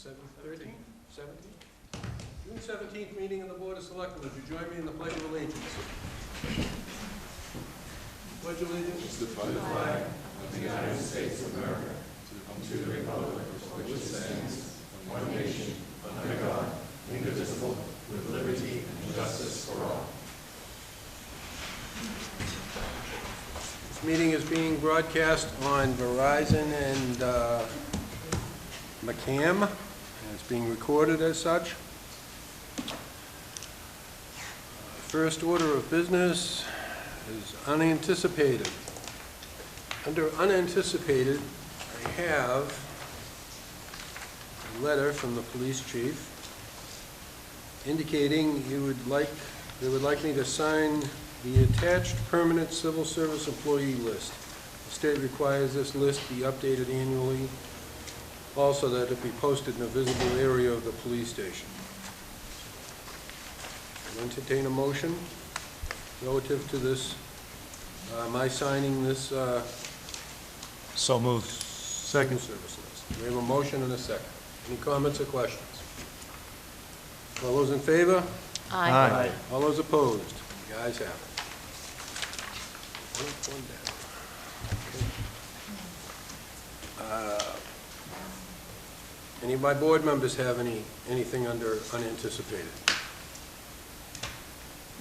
7:13? 17th? June 17th meeting of the Board of Selectmen. Would you join me in the Pledge of Allegiance? Pledge of Allegiance to the flag of the United States of America, and to the republic for which it stands, one nation, under God, indivisible, with liberty and justice for all. This meeting is being broadcast on Verizon and MCCAM, and it's being recorded as such. First order of business is unanticipated. Under unanticipated, I have a letter from the police chief indicating they would like me to sign the attached permanent civil service employee list. The state requires this list be updated annually, also that it be posted in a visible area of the police station. I'll entertain a motion relative to this, my signing this So moved. second service list. We have a motion and a second. Any comments or questions? All those in favor? Aye. All those opposed? The ayes have it. One down. Okay. Any of my board members have anything under unanticipated?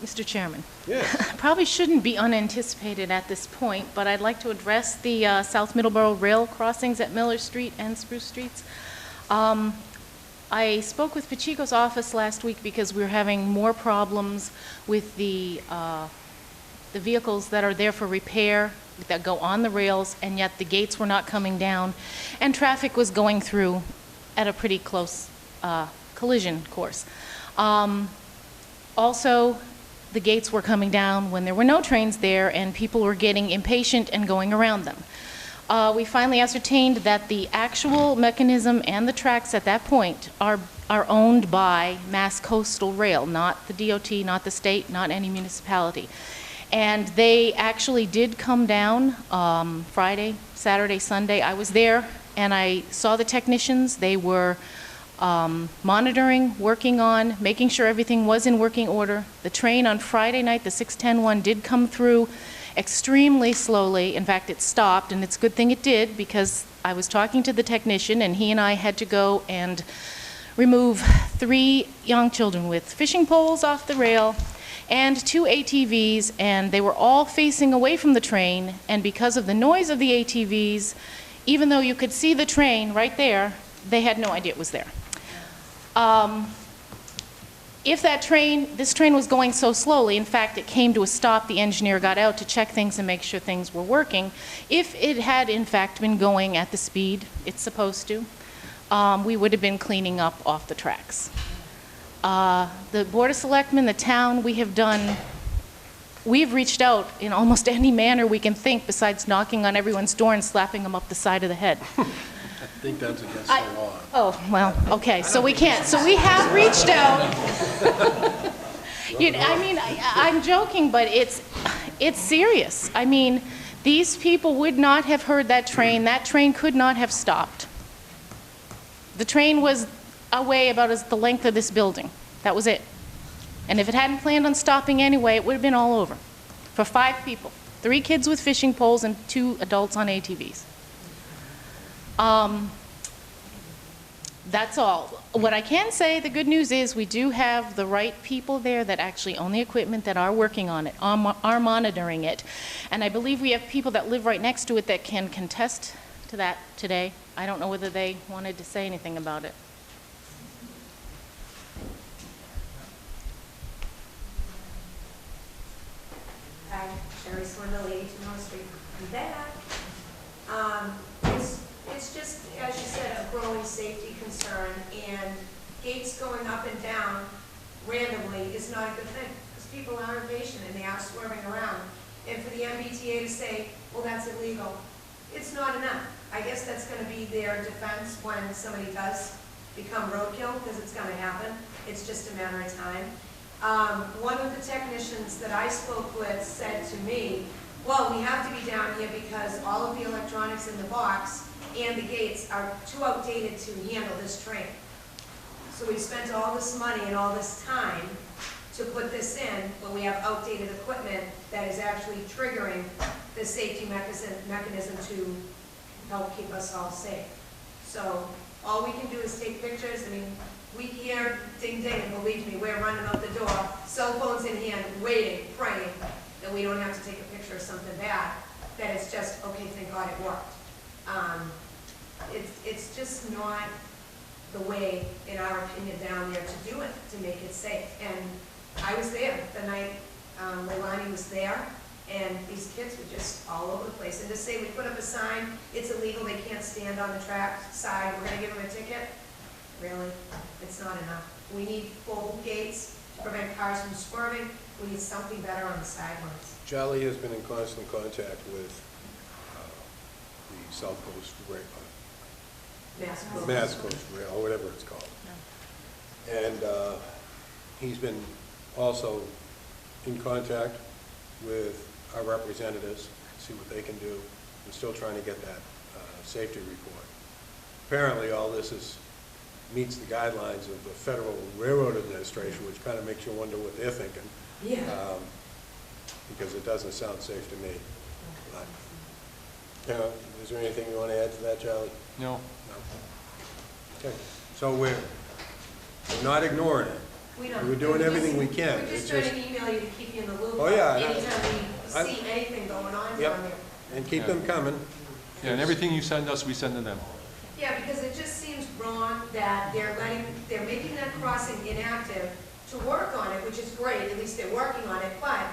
Mr. Chairman, Yes. probably shouldn't be unanticipated at this point, but I'd like to address the South Middleborough rail crossings at Miller Street and Spruce Streets. I spoke with Pacheco's office last week because we were having more problems with the vehicles that are there for repair that go on the rails, and yet the gates were not coming down, and traffic was going through at a pretty close collision course. Also, the gates were coming down when there were no trains there, and people were getting impatient and going around them. We finally ascertained that the actual mechanism and the tracks at that point are owned by Mass Coastal Rail, not the DOT, not the state, not any municipality. And they actually did come down Friday, Saturday, Sunday. I was there and I saw the technicians. They were monitoring, working on, making sure everything was in working order. The train on Friday night, the 610 one, did come through extremely slowly. In fact, it stopped, and it's a good thing it did, because I was talking to the technician, and he and I had to go and remove 3 young children with fishing poles off the rail and 2 ATVs, and they were all facing away from the train, and because of the noise of the ATVs, even though you could see the train right there, they had no idea it was there. If this train was going so slowly, in fact, it came to a stop, the engineer got out to check things and make sure things were working. If it had, in fact, been going at the speed it's supposed to, we would have been cleaning up off the tracks. The Board of Selectmen, the town, we've reached out in almost any manner we can think besides knocking on everyone's door and slapping them up the side of the head. I think that's against the law. Oh, well, okay, so we can't. So we have reached out. I mean, I'm joking, but it's serious. I mean, these people would not have heard that train. That train could not have stopped. The train was away about the length of this building. That was it. And if it hadn't planned on stopping anyway, it would have been all over. For 5 people, 3 kids with fishing poles and 2 adults on ATVs. That's all. What I can say, the good news is we do have the right people there that actually own the equipment, that are working on it, are monitoring it. And I believe we have people that live right next to it that can contest to that today. I don't know whether they wanted to say anything about it. Hi, Sherry Swindle, 82 North Street. I'm back. It's just, as you said, a growing safety concern, and gates going up and down randomly is not a good thing, because people are impatient and they are swerving around. And for the MBTA to say, well, that's illegal, it's not enough. I guess that's going to be their defense when somebody does become roadkill, because it's going to happen. It's just a matter of time. One of the technicians that I spoke with said to me, well, we have to be down here because all of the electronics in the box and the gates are too outdated to handle this train. So we spent all this money and all this time to put this in when we have outdated equipment that is actually triggering the safety mechanism to help keep us all safe. So all we can do is take pictures. I mean, we hear ding ding, and believe me, we're running out the door, cell phones in hand, waiting, praying that we don't have to take a picture of something bad, that it's just, okay, thank God it worked. It's just not the way, in our opinion, down there to do it, to make it safe. And I was there the night Leilani was there, and these kids were just all over the place. And to say we put up a sign, it's illegal, they can't stand on the track side, we're gonna give them a ticket, really, it's not enough. We need full gates to prevent cars from swerving. We need something better on the sidelines. Charlie has been in constant contact with the South Coast Rail, Mass Coast Rail, or whatever it's called. And he's been also in contact with our representatives, see what they can do. We're still trying to get that safety report. Apparently, all this meets the guidelines of the Federal Railroad Administration, which kind of makes you wonder what they're thinking. Yeah. Because it doesn't sound safe to me. But, is there anything you want to add to that, Charlie? No. No? Okay. So we're not ignoring it. We're doing everything we can. We're just trying to email you to keep you in the loop. Oh, yeah. Anytime we see anything going on Yep. down there. And keep them coming. Yeah, and everything you send us, we send to them. Yeah, because it just seems wrong that they're making that crossing inactive to work on it, which is great, at least they're working on it, but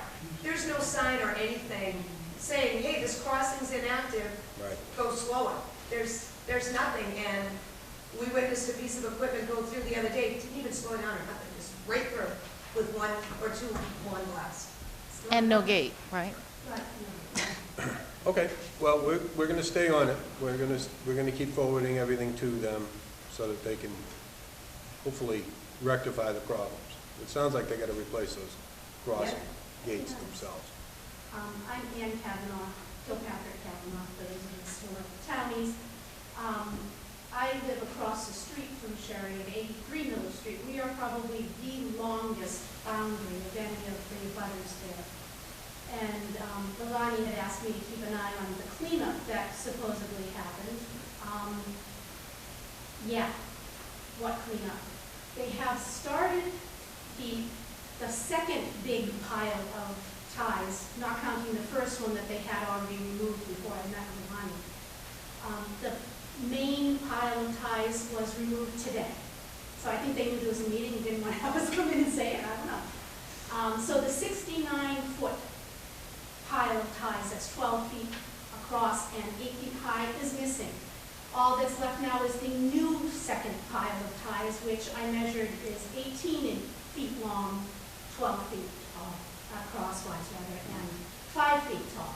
there's no sign or anything saying, hey, this crossing's inactive, Right. go slower. There's nothing, and we witnessed a piece of equipment go through the other day, it didn't even slow down or nothing, just right through with one or two one glass. And no gate, right? Okay. Well, we're going to stay on it. We're going to keep forwarding everything to them so that they can hopefully rectify the problems. It sounds like they got to replace those crossing gates themselves. I'm Ann Kavanaugh, Kilpatrick Kavanaugh, for those of us who are townies. I live across the street from Sherry at 83 Miller Street. We are probably the longest boundary of any of the butters there. And Leilani had asked me to keep an eye on the cleanup that supposedly happened. Yeah, what cleanup? They have started the second big pile of ties, not counting the first one that they had already removed before I met Leilani. The main pile of ties was removed today. So I think they knew there was a meeting and didn't want to have us come in and say it, I don't know. So the 69-foot pile of ties, that's 12 feet across and 8 feet high, is missing. All that's left now is the new second pile of ties, which I measured is 18 feet long, 12 feet tall, crosswise rather, and 5 feet tall.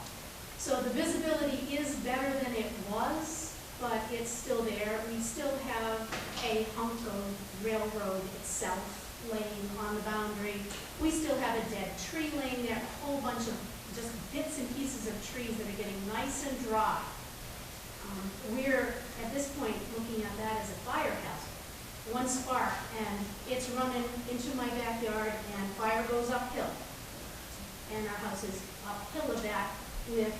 So the visibility is better than it was, but it's still there. We still have a hunk of railroad itself laying on the boundary. We still have a dead tree laying there, a whole bunch of just bits and pieces of trees that are getting nice and dry. We're, at this point, looking at that as a fire hazard. One spark, and it's running into my backyard, and fire goes uphill. And our house is uphill of that with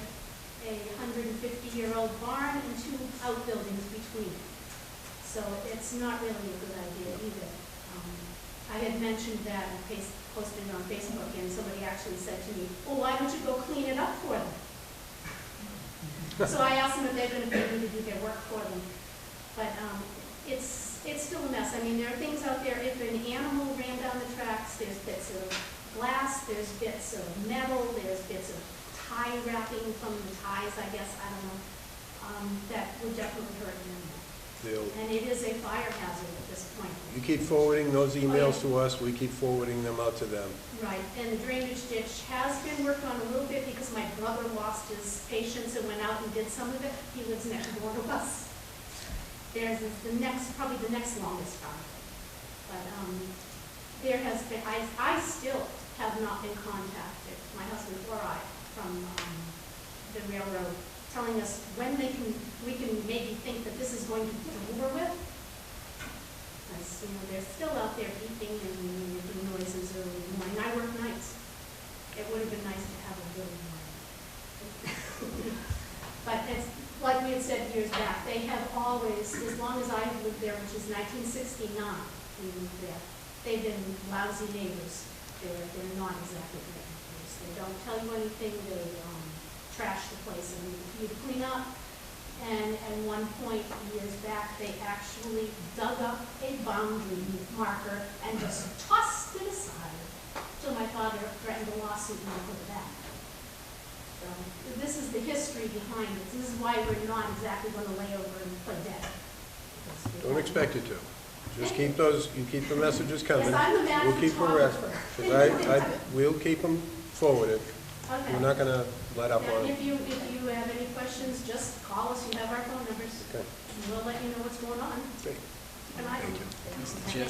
a 150-year-old barn and 2 outbuildings between. So it's not really a good idea either. I had mentioned that and posted it on Facebook, and somebody actually said to me, well, why don't you go clean it up for them? So I asked them if they're going to pay me to do their work for them. But it's still a mess. I mean, there are things out there, if an animal ran down the tracks, there's bits of glass, there's bits of metal, there's bits of tie wrapping from the ties, I guess, I don't know, that would definitely hurt an animal. And it is a fire hazard at this point. You keep forwarding those emails to us, we keep forwarding them out to them. Right, and the drainage ditch has been worked on a little bit because my brother lost his patience and went out and did some of it. He lives next door to us. There's probably the next longest part. But there has been, I still have not been contacted, my husband or I, from the railroad, telling us when we can maybe think that this is going to be over with. because, they're still out there beeping and making noises early in the morning. I work nights. It would have been nice to have a little more. But it's, like we had said years back, they have always, as long as I have lived there, which is 1969, we moved there, they've been lousy neighbors. They're not exactly great neighbors. They don't tell you anything. They trash the place and leave you to clean up. And at one point, years back, they actually dug up a boundary marker and just tossed it aside until my father threatened a lawsuit and I put it back. So this is the history behind it. This is why we're not exactly going to lay over and play dead. Don't expect you to. Just keep those, you keep the messages coming. Yes, I'm the mad We'll keep them photographer. we'll keep them forwarded. Okay. We're not gonna let up Now, on if it. you have any questions, just call us. You have our phone numbers. Okay. And we'll let you know what's going on. Okay. And I Thank you. Mr. Chair.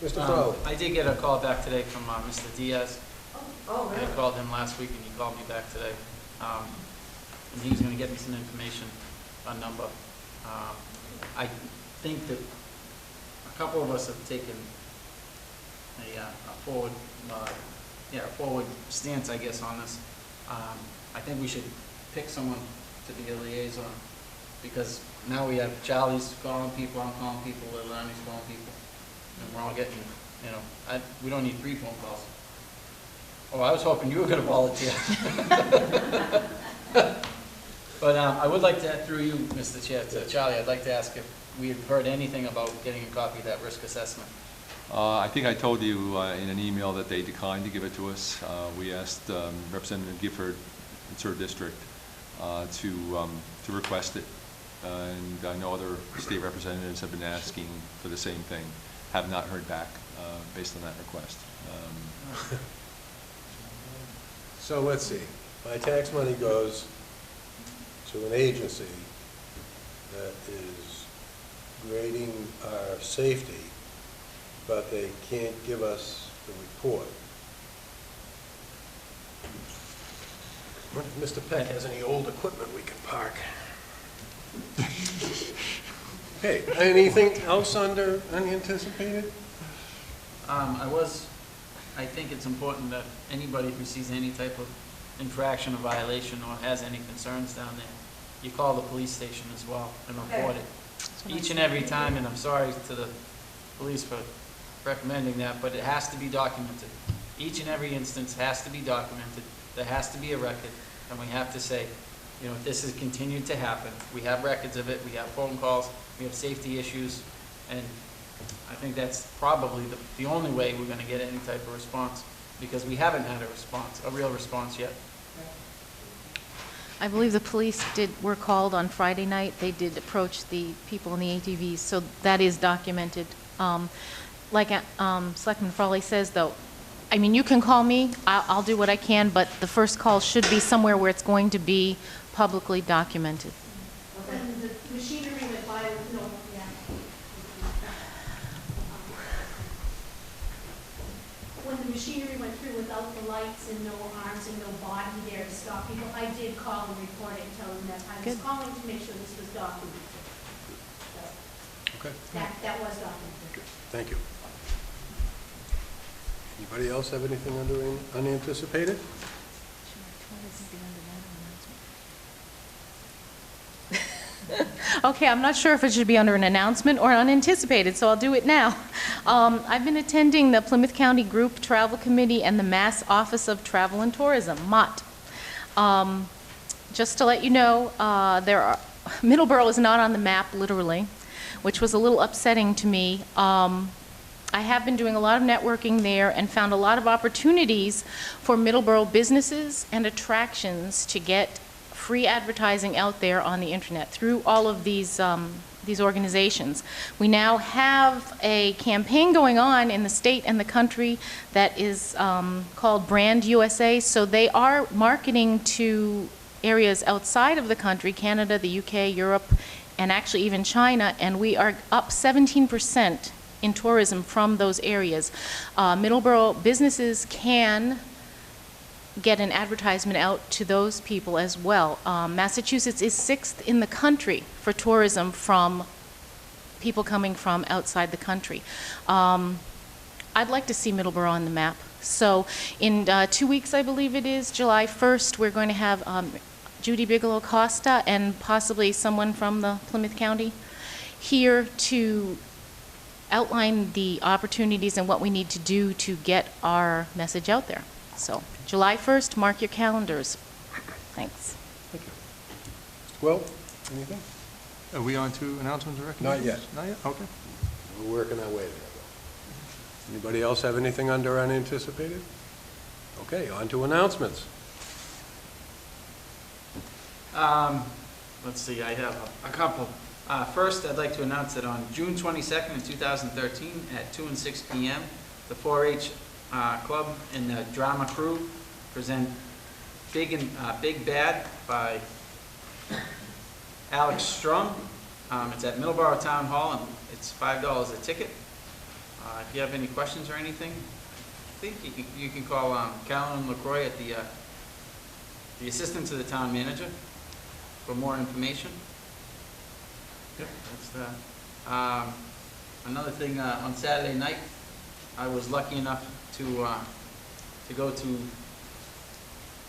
Mr. Fowler? I did get a call back today from Mr. Diaz. Oh, I called him last week and he called me back today. And he's going to get me some information, a number. I think that a couple of us have taken a forward stance, I guess, on this. I think we should pick someone to be a liaison, because now we have Charlie's calling people, I'm calling people, Little Ernie's calling people, and we're all getting, we don't need 3 phone calls. Oh, I was hoping you were going to volunteer. But I would like to, through you, Mr. Chair, to Charlie, I'd like to ask if we have heard anything about getting a copy of that risk assessment. I think I told you in an email that they declined to give it to us. We asked Representative Gifford, it's her district, to request it. And I know other state representatives have been asking for the same thing. Have not heard back based on that request. So let's see. My tax money goes to an agency that is grading our safety, but they can't give us the report. What if Mr. Peck has any old equipment we can park? Okay, anything else under unanticipated? I think it's important that anybody who sees any type of infraction or violation or has any concerns down there, you call the police station as well and report it. Each and every time, and I'm sorry to the police for recommending that, but it has to be documented. Each and every instance has to be documented. There has to be a record, and we have to say, this has continued to happen. We have records of it. We have phone calls. We have safety issues, and I think that's probably the only way we're going to get any type of response, because we haven't had a real response yet. I believe the police were called on Friday night. They did approach the people in the ATVs, so that is documented. Like Selectman Frawley says, though, I mean, you can call me. I'll do what I can, but the first call should be somewhere where it's going to be publicly documented. When the machinery went by with no, when the machinery went through without the lights and no arms and no body there to stop people, I did call and report it and tell them that I was calling to make sure this was documented. So Okay. that was documented. Good. Thank you. Anybody else have anything under unanticipated? Okay, I'm not sure if it should be under an announcement or unanticipated, so I'll do it now. I've been attending the Plymouth County Group Travel Committee and the Mass Office of Travel and Tourism, MOT. Just to let you know, Middleborough is not on the map, literally, which was a little upsetting to me. I have been doing a lot of networking there and found a lot of opportunities for Middleborough businesses and attractions to get free advertising out there on the internet through all of these organizations. We now have a campaign going on in the state and the country that is called Brand USA. So they are marketing to areas outside of the country, Canada, the UK, Europe, and actually even China, and we are up 17% in tourism from those areas. Middleborough businesses can get an advertisement out to those people as well. Massachusetts is 6th in the country for tourism from people coming from outside the country. I'd like to see Middleborough on the map. So in 2 weeks, I believe it is, July 1st, we're going to have Judy Bigelow Costa and possibly someone from the Plymouth County here to outline the opportunities and what we need to do to get our message out there. So July 1st, mark your calendars. Thanks. Thank you. Mr. Quill, anything? Are we on to announcements or Not recommendations? yet. Not yet? Okay. We're working our way there. Anybody else have anything under unanticipated? Okay, on to announcements. Let's see, I have a couple. First, I'd like to announce that on June 22nd, 2013, at 2 and 6 p.m., the 4-H Club and the Drama Crew present Big Bad by Alex Strum. It's at Middleborough Town Hall, and it's $5 a ticket. If you have any questions or anything, I think you can call Callan LaCroix at the assistant to the town manager for more information. Yep, that's that. Another thing, on Saturday night, I was lucky enough to go to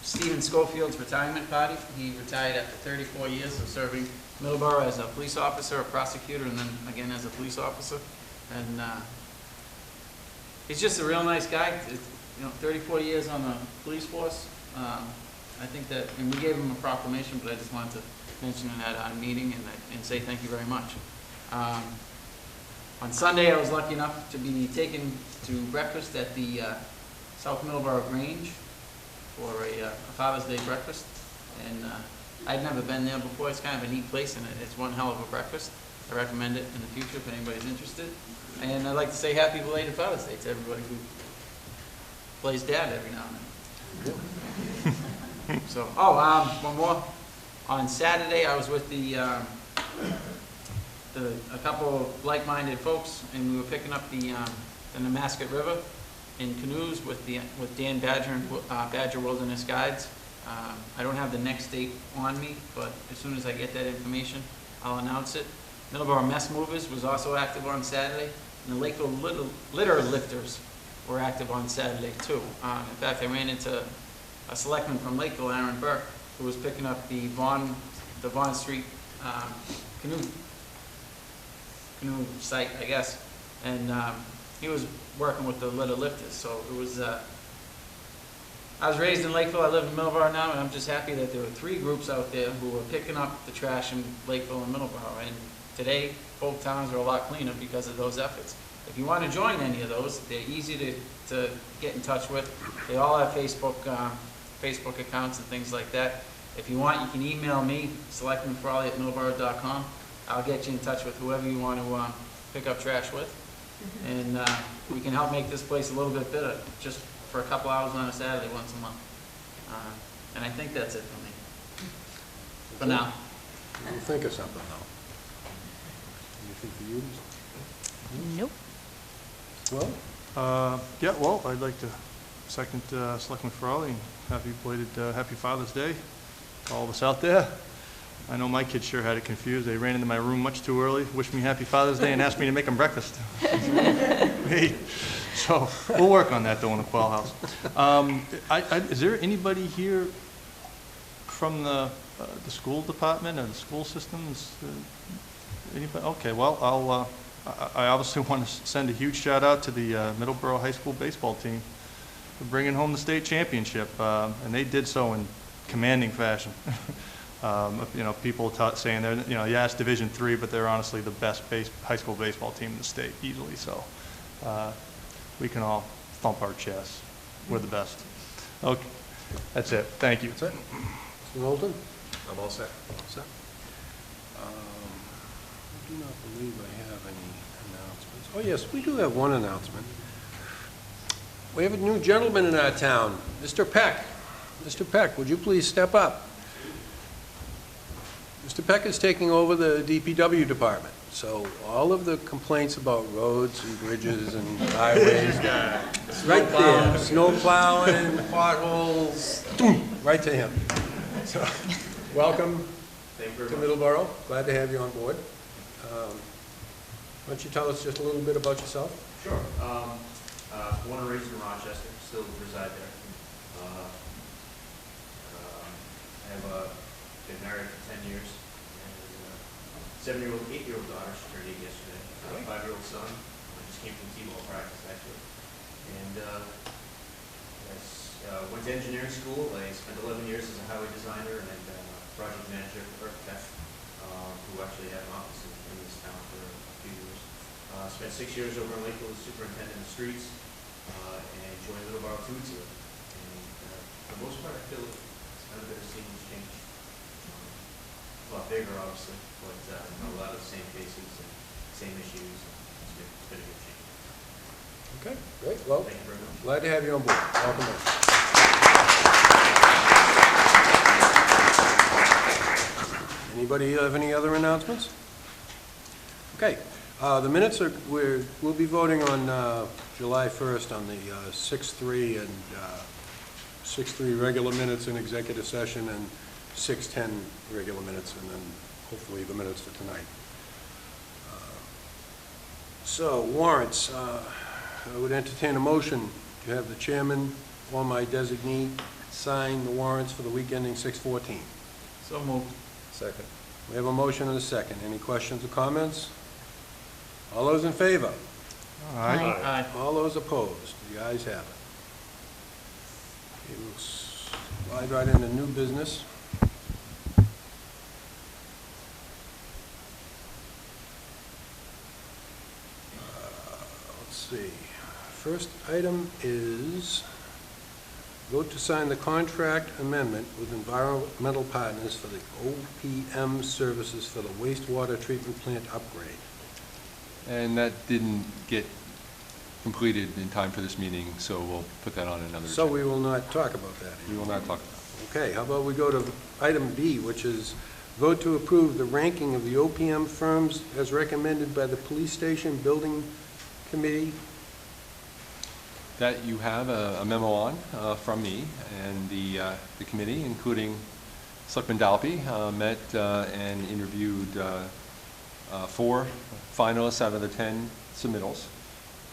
Stephen Schofield's retirement party. He retired after 34 years of serving Middleborough as a police officer, a prosecutor, and then again as a police officer. And he's just a real nice guy. You know, 34 years on the police force. I think that, and we gave him a proclamation, but I just wanted to mention it at our meeting and say thank you very much. On Sunday, I was lucky enough to be taken to breakfast at the South Middleborough Grange for a Father's Day breakfast. And I'd never been there before. It's kind of a neat place, and it's one hell of a breakfast. I recommend it in the future if anybody's interested. And I'd like to say happy belated Father's Day to everybody who plays dad every now and then. So, one more. On Saturday, I was with a couple of like-minded folks, and we were picking up the Nemasket River in canoes with Dan Badger and Badger Wilderness Guides. I don't have the next date on me, but as soon as I get that information, I'll announce it. Middleborough Mess Movers was also active on Saturday, and the Lakeville Litter Lifters were active on Saturday too. In fact, I ran into a selectman from Lakeville, Aaron Burke, who was picking up the Vaughn Street canoe site, I guess, and he was working with the litter lifters. So it was. I was raised in Lakeville. I live in Middleborough now, and I'm just happy that there were 3 groups out there who were picking up the trash in Lakeville and Middleborough. And today, both towns are a lot cleaner because of those efforts. If you want to join any of those, they're easy to get in touch with. They all have Facebook accounts and things like that. If you want, you can email me, selectmanfrawley@middleborough.com. I'll get you in touch with whoever you want to pick up trash with. And we can help make this place a little bit better, just for a couple hours on a Saturday once a month. And I think that's it for me. For now. We'll think of something now. Anything for you? Nope. Well, Yeah, well, I'd like to second Selectman Farrelly and happy belated Happy Father's Day to all of us out there. I know my kids sure had it confused. They ran into my room much too early, wished me Happy Father's Day, and asked me to make them breakfast. Hey. So we'll work on that, though, in the Quail House. Is there anybody here from the school department or the school systems? Anybody? Okay, well, I obviously want to send a huge shout out to the Middleborough High School baseball team for bringing home the state championship, and they did so in commanding fashion. You know, people saying they're, you know, yeah, it's Division III, but they're honestly the best high school baseball team in the state, easily. So we can all thump our chests. We're the best. Okay, that's it. Thank you. that's it. Mr. Knowlton? I'm all set. All set. I do not believe I have any announcements. Oh, yes, we do have one announcement. We have a new gentleman in our town, Mr. Peck. Mr. Peck, would you please step up? Mr. Peck is taking over the DPW department, so all of the complaints about roads and bridges and highways, right there, snow plowing, potholes, right to him. So, welcome to Middleborough. Glad to have you on board. Why don't you tell us just a little bit about yourself? Sure. Born and raised in Rochester, still reside there. I have been married for 10 years, and 7-year-old, 8-year-old daughter. She turned 8 yesterday. A 5-year-old son. I just came from T-ball practice, actually. And went to engineering school. I spent 11 years as a highway designer and project manager for architect, who actually had an office in this town for a few years. Spent 6 years over in Lakeville as superintendent of streets, and joined Middleborough 2 weeks ago. And for the most part, I feel it's kind of a bit of seamless change. A lot bigger, obviously, but a lot of the same faces and same issues. It's been a good change. Okay, great. Well, Thank you very much. glad to have you on board. Welcome in. Anybody have any other announcements? Okay, the minutes are, we'll be voting on July 1st on the 6-3 and 6-3 regular minutes in executive session and 6-10 regular minutes, and then hopefully the minutes for tonight. So warrants, I would entertain a motion to have the chairman or my designee sign the warrants for the week ending 6/14. So moved. Second. We have a motion and a second. Any questions or comments? All those in favor? Aye. Aye. All those opposed? The ayes have it. Okay, we'll slide right into new business. Let's see. First item is vote to sign the contract amendment with Environmental Partners for the OPM services for the wastewater treatment plant upgrade. And that didn't get completed in time for this meeting, so we'll put that on another So agenda. we will not talk about that We anymore. will not talk about it. Okay, how about we go to item B, which is vote to approve the ranking of the OPM firms as recommended by the Police Station Building Committee. That you have a memo on from me and the committee, including Selectman Dalpy, met and interviewed 4 finalists out of the 10 submittals.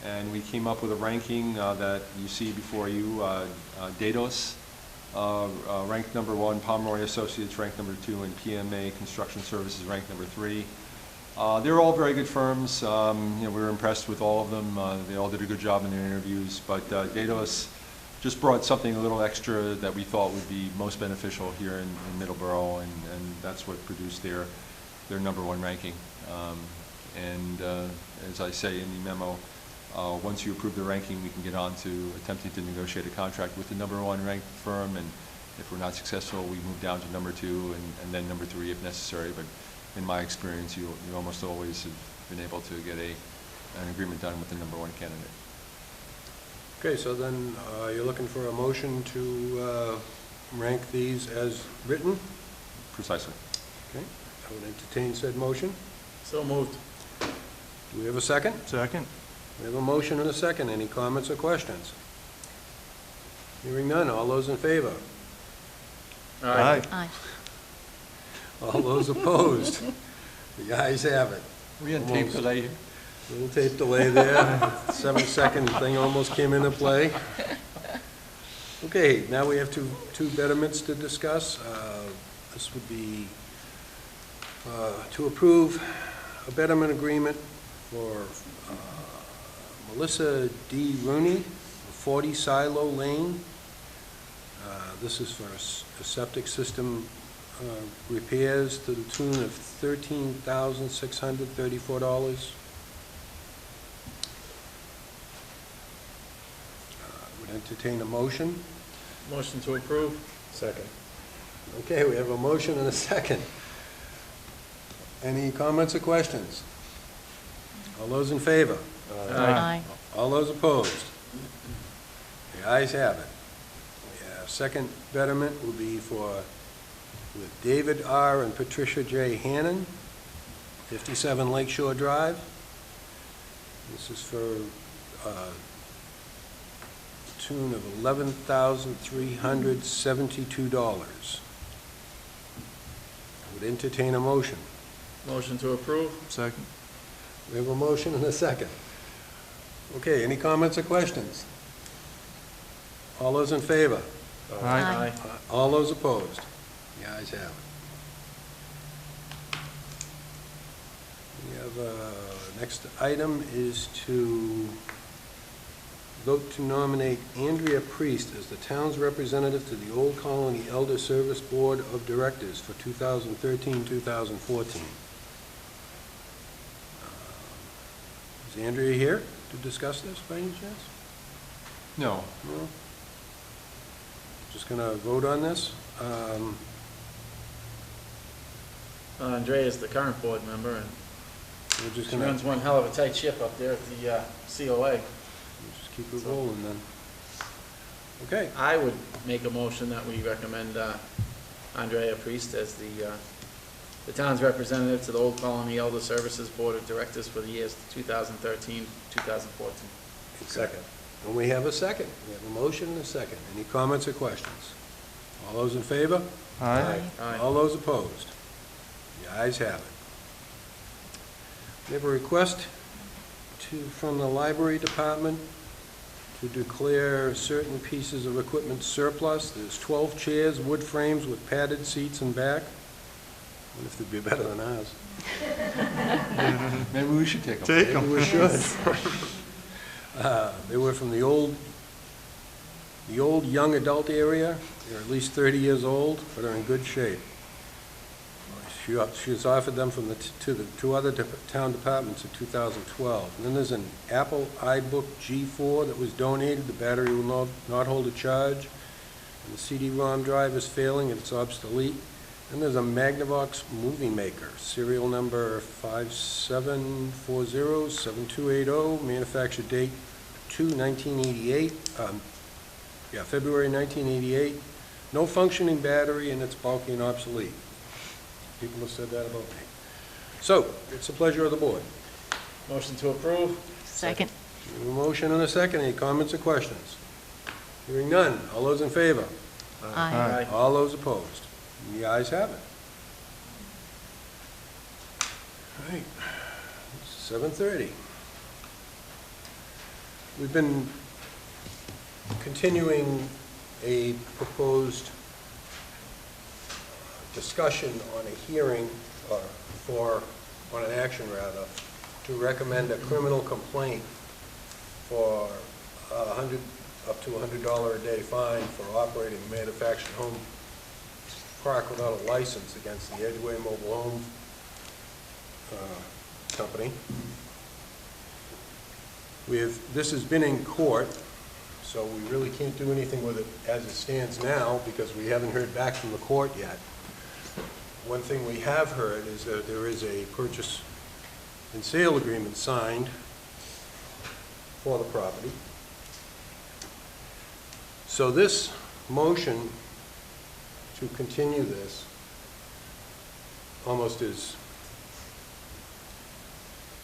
And we came up with a ranking that you see before you. Dados ranked number 1, Pomeroy Associates ranked number 2, and PMA Construction Services ranked number 3. They're all very good firms. We were impressed with all of them. They all did a good job in their interviews, but Dados just brought something a little extra that we thought would be most beneficial here in Middleborough, and that's what produced their number 1 ranking. As I say in the memo, once you approve the ranking, we can get on to attempting to negotiate a contract with the number 1 ranked firm, and if we're not successful, we move down to number 2 and then number 3 if necessary. But in my experience, you almost always have been able to get an agreement done with the number 1 candidate. Okay, so then you're looking for a motion to rank these as written? Precisely. Okay, I would entertain said motion. So moved. Do we have a second? Second. We have a motion and a second. Any comments or questions? Hearing none. All those in favor? Aye. Aye. All those opposed? The ayes have it. We on tape delay here? Little tape delay there. 7-second thing almost came into play. Okay, now we have two betterments to discuss. This would be to approve a betterment agreement for Melissa D. Rooney, 40 Silo Lane. This is for a septic system repairs to the tune of $13,634. Would entertain a motion. Motion to approve. Second. Okay, we have a motion and a second. Any comments or questions? All those in favor? Aye. All those opposed? The ayes have it. The second betterment will be with David R. and Patricia J. Hannon, 57 Lakeshore Drive. This is for a tune of $11,372. I would entertain a motion. Motion to approve. Second. We have a motion and a second. Okay, any comments or questions? All those in favor? Aye. All those opposed? The ayes have it. We have, next item is to vote to nominate Andrea Priest as the town's representative to the Old Colony Elder Service Board of Directors for 2013-2014. Is Andrea here to discuss this by any chance? No. No? Just gonna vote on this? Andrea is the current board member, and We're just she gonna, runs one hell of a tight ship up there at the COA. just keep it rolling then. Okay, I would make a motion that we recommend Andrea Priest as the town's representative to the Old Colony Elder Services Board of Directors for the years 2013, 2014. second. And we have a second. We have a motion and a second. Any comments or questions? All those in favor? Aye. Aye. All those opposed? The ayes have it. We have a request from the library department to declare certain pieces of equipment surplus. There's 12 chairs, wood frames with padded seats and back. I wonder if they'd be better than ours. Maybe we should take them. Take Maybe them. we should. They were from the old young adult area. They're at least 30 years old, but are in good shape. She has offered them from to the two other town departments in 2012. And then there's an Apple iBook G4 that was donated. The battery will not hold a charge. And the CD-ROM drive is failing and it's obsolete. And there's a Magnavox Movie Maker, serial number 5740-7280, manufactured date 2/1988, February 1988. No functioning battery and it's bulky and obsolete. People have said that about me. So, it's the pleasure of the board. Motion to approve? Second. We have a motion and a second. Any comments or questions? Hearing none. All those in favor? Aye. All those opposed? The ayes have it. All right, it's 7:30. We've been continuing a proposed discussion on a hearing, on an action rather, to recommend a criminal complaint for up to $100 a day fine for operating a manufactured home park without a license against the Edgeway Mobile Home Company. This has been in court, so we really can't do anything with it as it stands now because we haven't heard back from the court yet. One thing we have heard is that there is a purchase and sale agreement signed for the property. So this motion to continue this almost is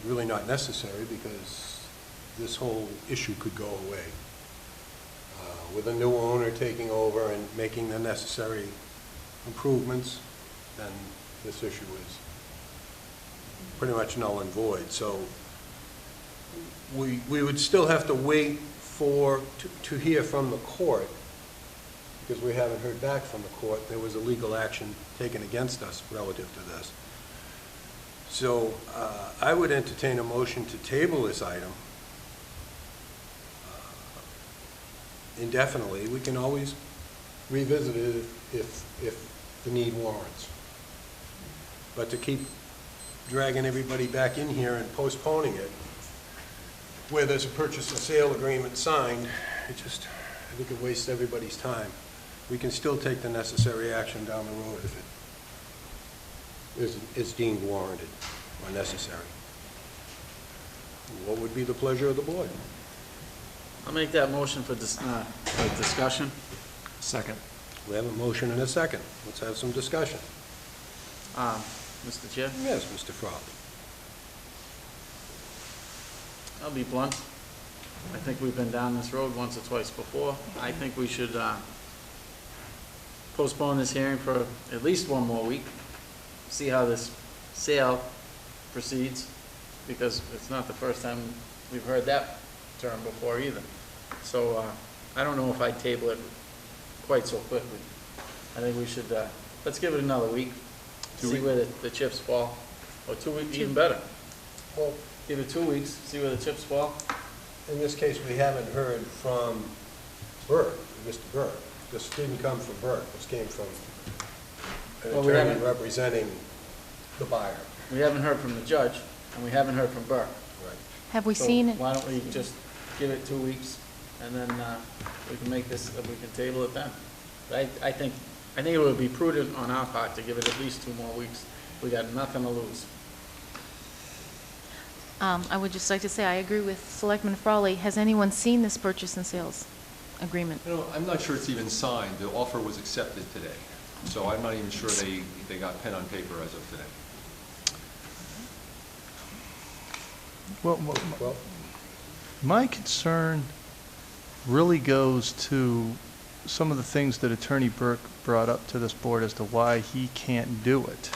really not necessary because this whole issue could go away. With a new owner taking over and making the necessary improvements, then this issue is pretty much null and void. So we would still have to wait to hear from the court because we haven't heard back from the court. There was a legal action taken against us relative to this. So I would entertain a motion to table this item indefinitely. We can always revisit it if the need warrants. But to keep dragging everybody back in here and postponing it, where there's a purchase and sale agreement signed, I think it wastes everybody's time. We can still take the necessary action down the road if it is deemed warranted or necessary. What would be the pleasure of the board? I'll make that motion for discussion. Second. We have a motion and a second. Let's have some discussion. Mr. Chair, Yes, Mr. Frawley. I'll be blunt. I think we've been down this road once or twice before. I think we should postpone this hearing for at least one more week, see how this sale proceeds, because it's not the first time we've heard that term before either. So, I don't know if I'd table it quite so quickly. I think we should, let's give it another week, see where the chips fall, or 2 weeks, even better. Well, Give it 2 weeks, see where the chips fall. in this case, we haven't heard from Burke, Mr. Burke. This didn't come from Burke, this came from an Well, we attorney haven't- representing the buyer. We haven't heard from the judge, and we haven't heard from Burke. Right. Have we So seen it? why don't we just give it 2 weeks, and then we can make this, we can table it then. I think it would be prudent on our part to give it at least 2 more weeks. We got nothing to lose. I would just like to say, I agree with Selectman Frawley. Has anyone seen this purchase and sales agreement? You know, I'm not sure it's even signed. The offer was accepted today, so I'm not even sure they got pen on paper as of today. Well, My concern really goes to some of the things that Attorney Burke brought up to this board as to why he can't do it.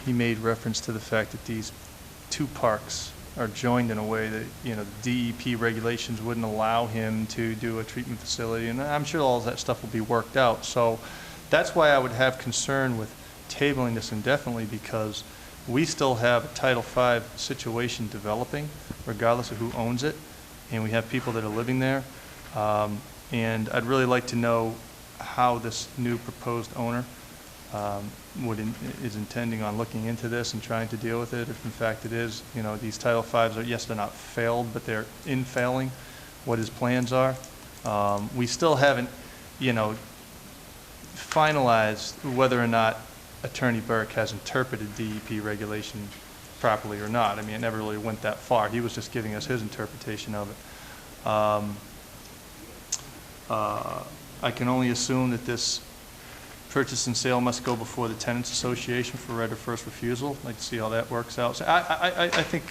He made reference to the fact that these two parks are joined in a way that, you know, the DEP regulations wouldn't allow him to do a treatment facility, and I'm sure all of that stuff will be worked out. So that's why I would have concern with tabling this indefinitely, because we still have a Title V situation developing, regardless of who owns it, and we have people that are living there. And I'd really like to know how this new proposed owner is intending on looking into this and trying to deal with it. If in fact it is, you know, these Title Vs are, yes, they're not failed, but they're in failing, what his plans are. We still haven't, you know, finalized whether or not Attorney Burke has interpreted DEP regulation properly or not. I mean, it never really went that far. He was just giving us his interpretation of it. I can only assume that this purchase and sale must go before the Tenants Association for right of first refusal. I'd like to see how that works out. So I think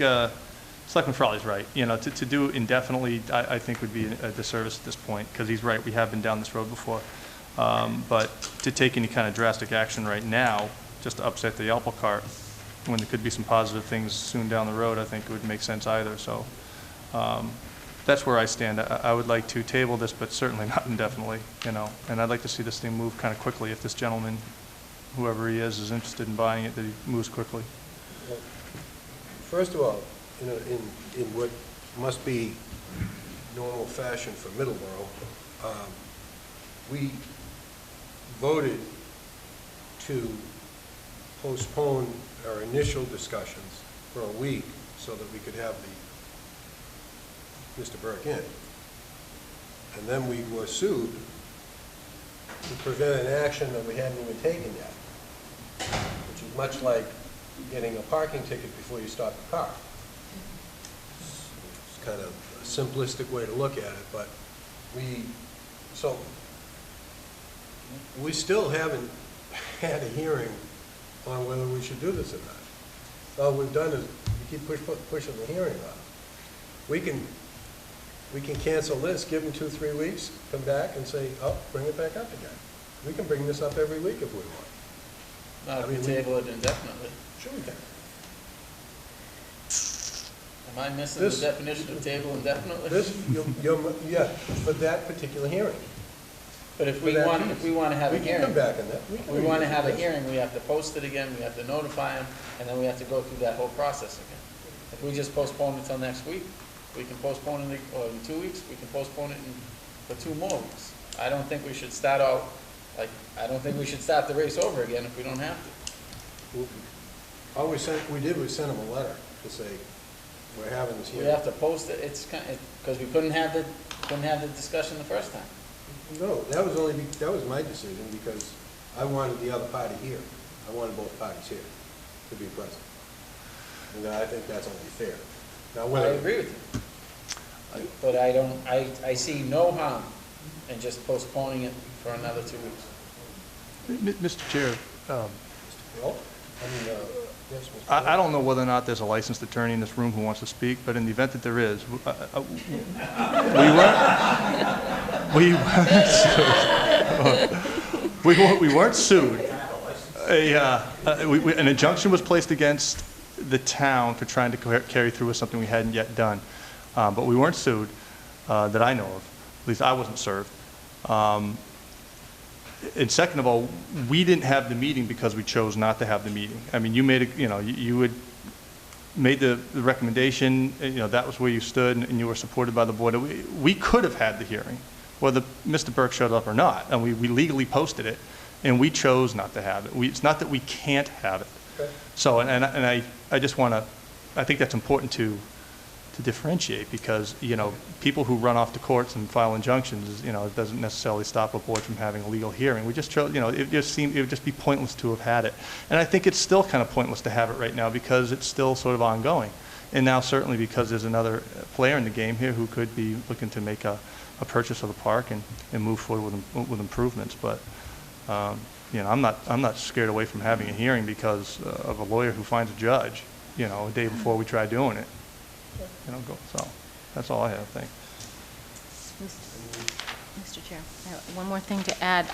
Selectman Frawley's right. You know, to do indefinitely, I think would be a disservice at this point, because he's right. We have been down this road before. But to take any kind of drastic action right now, just to upset the apple cart, when there could be some positive things soon down the road, I think it would make sense either. So that's where I stand. I would like to table this, but certainly not indefinitely, you know. And I'd like to see this thing move kind of quickly. If this gentleman, whoever he is interested in buying it, that he moves quickly. Well, first of all, you know, in what must be normal fashion for Middleborough, we voted to postpone our initial discussions for a week so that we could have Mr. Burke in. And then we were sued to prevent an action that we hadn't even taken yet, which is much like getting a parking ticket before you stop the car. It's kind of a simplistic way to look at it, but we still haven't had a hearing on whether we should do this or not. All we've done is we keep pushing the hearing off. We can cancel this, give them 2-3 weeks, come back and say, oh, bring it back up again. We can bring this up every week if we want. Not if I mean, we table it indefinitely. Sure we can. Am I missing the definition of table indefinitely? Yeah, for that particular hearing. But if we want to have a We can hearing, come back on that. if we want to have a hearing, we have to post it again, we have to notify them, and then we have to go through that whole process again. If we just postpone it till next week, we can postpone it, or in 2 weeks, we can postpone it for 2 more weeks. I don't think we should start out, I don't think we should start the race over again if we don't have to. All we did was send them a letter to say, we're having this We hearing. have to post it, it's kind of, because we couldn't have the discussion the first time. No, that was my decision because I wanted the other party here. I wanted both parties here to be present. And I think that's only fair. Now, I whether, agree with you. But I see no harm in just postponing it for another 2 weeks. Mr. Chair, well, yes, Mr. I don't know whether or not there's a licensed attorney in this room who wants to speak, but in the event that there is, we weren't sued. An injunction was placed against the town for trying to carry through with something we hadn't yet done. But we weren't sued, that I know of. At least I wasn't served. And second of all, we didn't have the meeting because we chose not to have the meeting. I mean, you made you had made the recommendation, that was where you stood, and you were supported by the board. We could have had the hearing, whether Mr. Burke showed up or not, and we legally posted it, and we chose not to have it. It's not that we can't have it. Okay. So, and I just want to, I think that's important to differentiate, because, people who run off to courts and file injunctions, it doesn't necessarily stop a board from having a legal hearing. We just chose, it would just be pointless to have had it. And I think it's still kind of pointless to have it right now, because it's still sort of ongoing. And now certainly because there's another player in the game here who could be looking to make a purchase of the park and move forward with improvements. But, I'm not scared away from having a hearing because of a lawyer who finds a judge, a day before we try doing it. So that's all I have. Thanks. Mr. Chair, I have one more thing to add.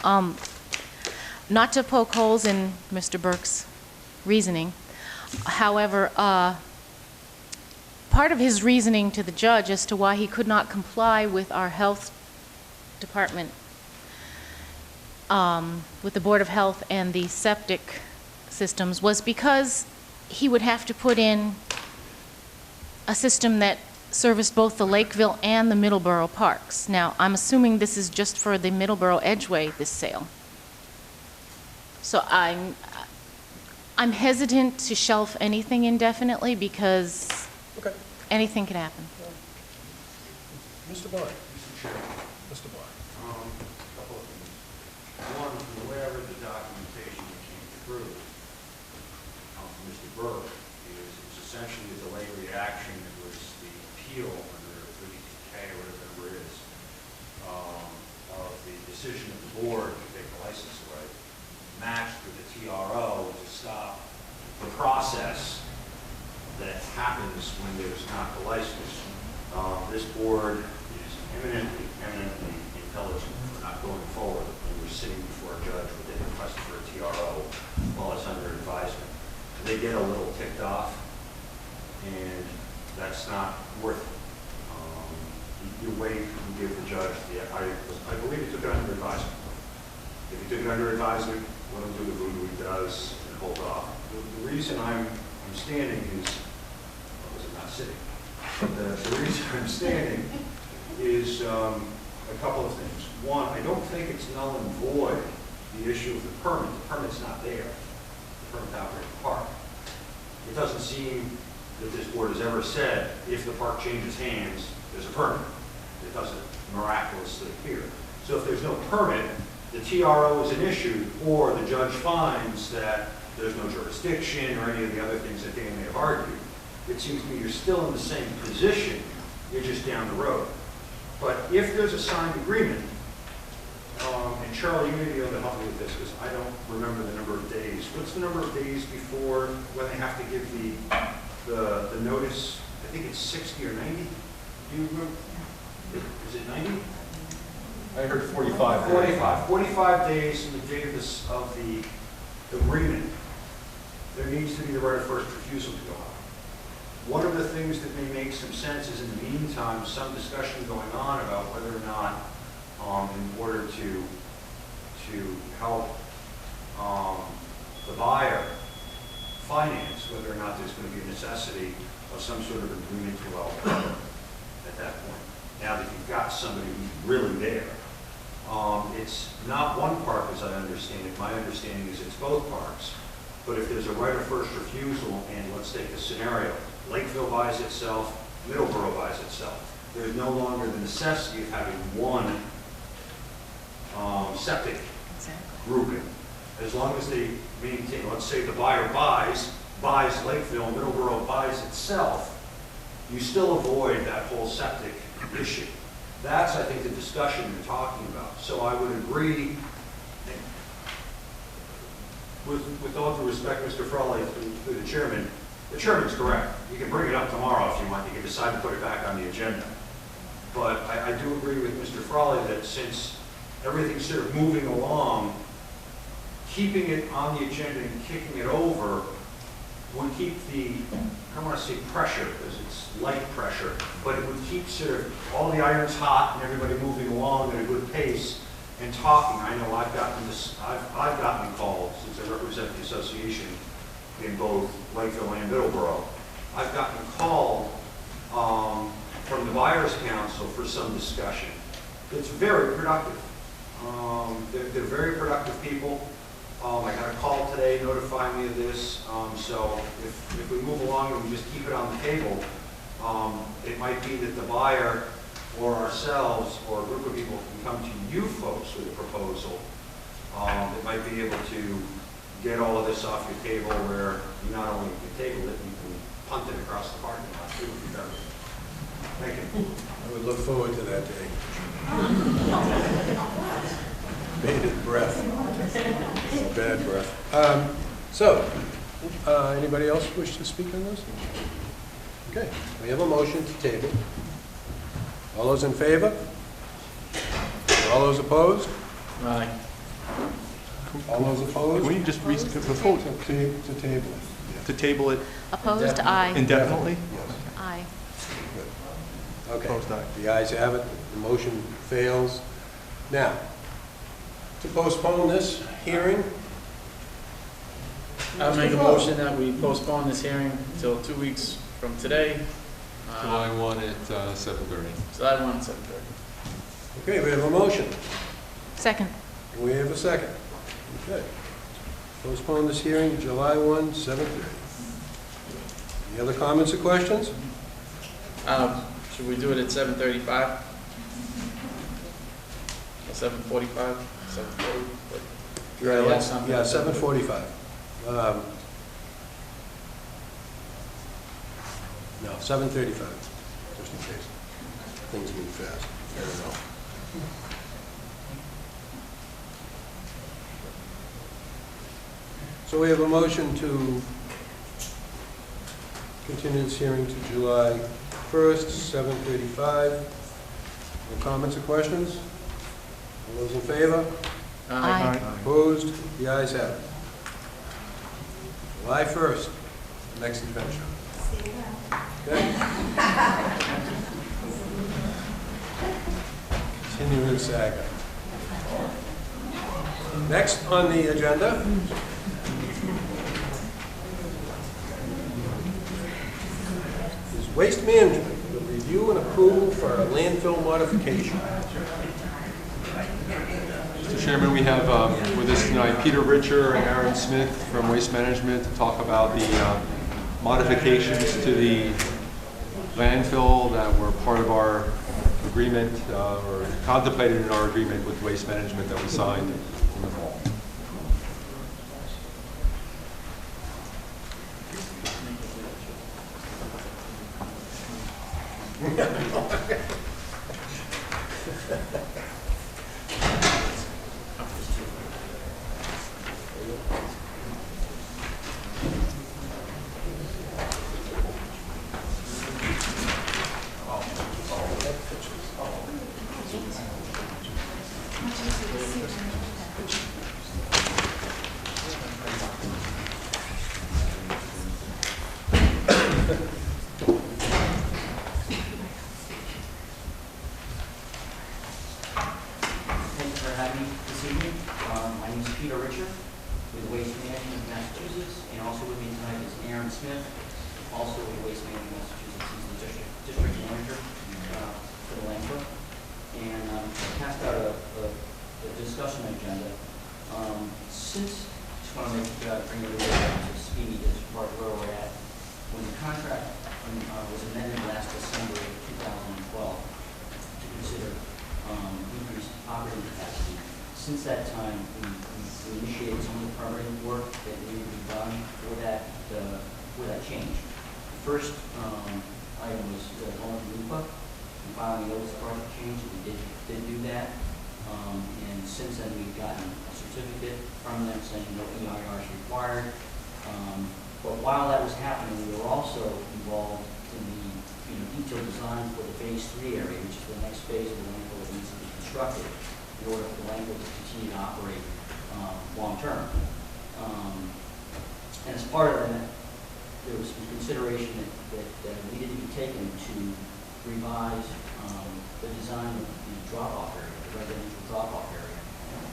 Not to poke holes in Mr. Burke's reasoning. However, part of his reasoning to the judge as to why he could not comply with our health department, with the Board of Health and the septic systems, was because he would have to put in a system that serviced both the Lakeville and the Middleborough parks. Now, I'm assuming this is just for the Middleborough Edgeway, this sale. So I'm hesitant to shelf anything indefinitely, because Okay. anything could happen. Mr. Bond. Mr. Bond. Couple of things. One, wherever the documentation that came through from Mr. Burke is, it's essentially a delayed reaction. It was the appeal under 32K or whatever it is, of the decision of the board to take the license away, matched with the TRO to stop the process that happens when there's not the license. This board is eminently intelligent for not going forward when we're sitting before a judge with a request for a TRO while it's under advisement. They get a little ticked off, and that's not worth it. You wait and give the judge I believe he took it under advisement. If he took it under advisement, let him do the voodoo he does and hold off. The reason I'm standing is, I was not sitting. The reason I'm standing is a couple of things. One, I don't think it's null and void, the issue of the permit. The permit's not there. The permit to operate the park. It doesn't seem that this board has ever said, if the park changes hands, there's a permit. It doesn't miraculously appear. So if there's no permit, the TRO is an issue, or the judge finds that there's no jurisdiction or any of the other things that they may have argued. It seems to me you're still in the same position, you're just down the road. But if there's a signed agreement, and Charlie, you may be able to help me with this, because I don't remember the number of days. What's the number of days before when they have to give the notice? I think it's 60 or 90. Do you remember? Is it 90? I heard 45. 45 days from the date of the agreement. There needs to be the right of first refusal to go out. One of the things that may make some sense is, in the meantime, some discussion going on about whether or not, in order to help the buyer finance, whether or not there's going to be a necessity of some sort of agreement to allow permit at that point. Now that you've got somebody who's really there. It's not one park, as I understand it. My understanding is it's both parks. But if there's a right of first refusal, and let's take the scenario, Lakeville buys itself, Middleborough buys itself, there's no longer the necessity of having one septic grouping. As long as they maintain, let's say the buyer buys Lakeville, Middleborough buys itself, you still avoid that whole septic issue. That's, I think, the discussion you're talking about. So I would agree, with all due respect, Mr. Frawley, to the chairman, the chairman's correct. You can bring it up tomorrow if you want. You can decide to put it back on the agenda. But I do agree with Mr. Frawley that since everything's sort of moving along, keeping it on the agenda and kicking it over would keep the, I don't want to say pressure, because it's light pressure, but it would keep sort of all the irons hot and everybody moving along at a good pace and talking. I know I've gotten calls, since I represent the association in both Lakeville and Middleborough. I've gotten called from the Buyers Council for some discussion. It's very productive. They're very productive people. I got a call today notifying me of this. So if we move along and we just keep it on the table, it might be that the buyer or ourselves or a group of people can come to you folks with a proposal that might be able to get all of this off your table, where you not only can table it, you can punt it across the parking lot too. Thank you. I would look forward to that day. Bated breath. Bad breath. Anybody else wish to speak on this? Okay, we have a motion to table. All those in favor? All those opposed? Aye. All those opposed? Can we just before To table it. to table it Opposed, aye. indefinitely? Yes. Aye. Good. Okay. Opposed, aye. The ayes have it. The motion fails. Now, to postpone this hearing, I'll make a motion that we postpone this hearing until 2 weeks from today. July 1 at 7:30. July 1 at 7:30. okay, we have a motion. Second. We have a second. Okay. Postpone this hearing to July 1, 7:30. Any other comments or questions? Should we do it at 7:35? Or 7:45? 7:40? Yeah, let's- yeah, 7:45. No, 7:35, just in case. Things move fast. I don't know. So we have a motion to continue this hearing to July 1st, 7:35. No comments or questions? All those in favor? Aye. Opposed? The ayes have it. July 1st, next adventure. Okay. Continuing saga. Next on the agenda is waste management, the review and approval for a landfill modification. Mr. Chairman, we have with us tonight Peter Richer and Aaron Smith from Waste Management to talk about the modifications to the landfill that were part of our agreement or contemplated in our agreement with Waste Management that we signed in the fall. Thanks for having me this evening. My name is Peter Richer with Waste Management of Massachusetts, and also with me tonight is Aaron Smith, also with Waste Management of Massachusetts. He's the district manager for the landfill. And I passed out a discussion agenda. Just want to bring everybody up to speed as far as where we're at. When the contract was amended last December of 2012 to consider increased operating capacity. Since that time, we initiated some of the permitting work that needed to be done for that change. The first item was going to LUPA and filing a notice of project change, and we did do that. And since then, we've gotten a certificate from them saying no EIR is required. But while that was happening, we were also involved in the detailed design for the phase 3 area, which is the next phase of the landfill that needs to be constructed in order for the landfill to continue to operate long term. And as part of that there was some consideration that needed to be taken to revise the design of the drop-off area, the residential drop-off area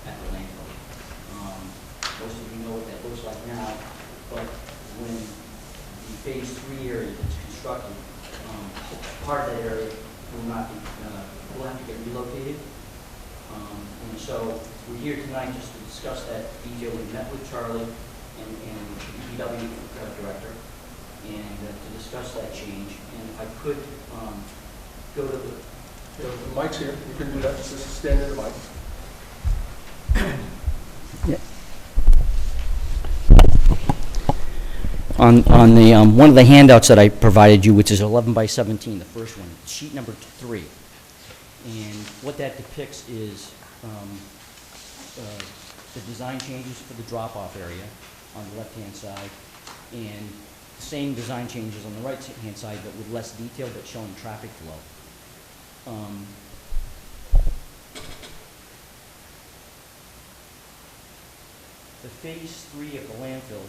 at the landfill. Most of you know what that looks like now, but when the phase 3 area that's constructed, part of that area will not be, will have to get relocated. And so we're here tonight just to discuss that detail. We met with Charlie and the DPW director and to discuss that change. And if I could go to the... The mic's here. You can do that. Just stand in the mic. On the one of the handouts that I provided you, which is 11 by 17, the first one, sheet number 3. And what that depicts is the design changes for the drop-off area on the left-hand side, and the same design changes on the right-hand side, but with less detail, but showing traffic flow. The phase 3 of the landfill,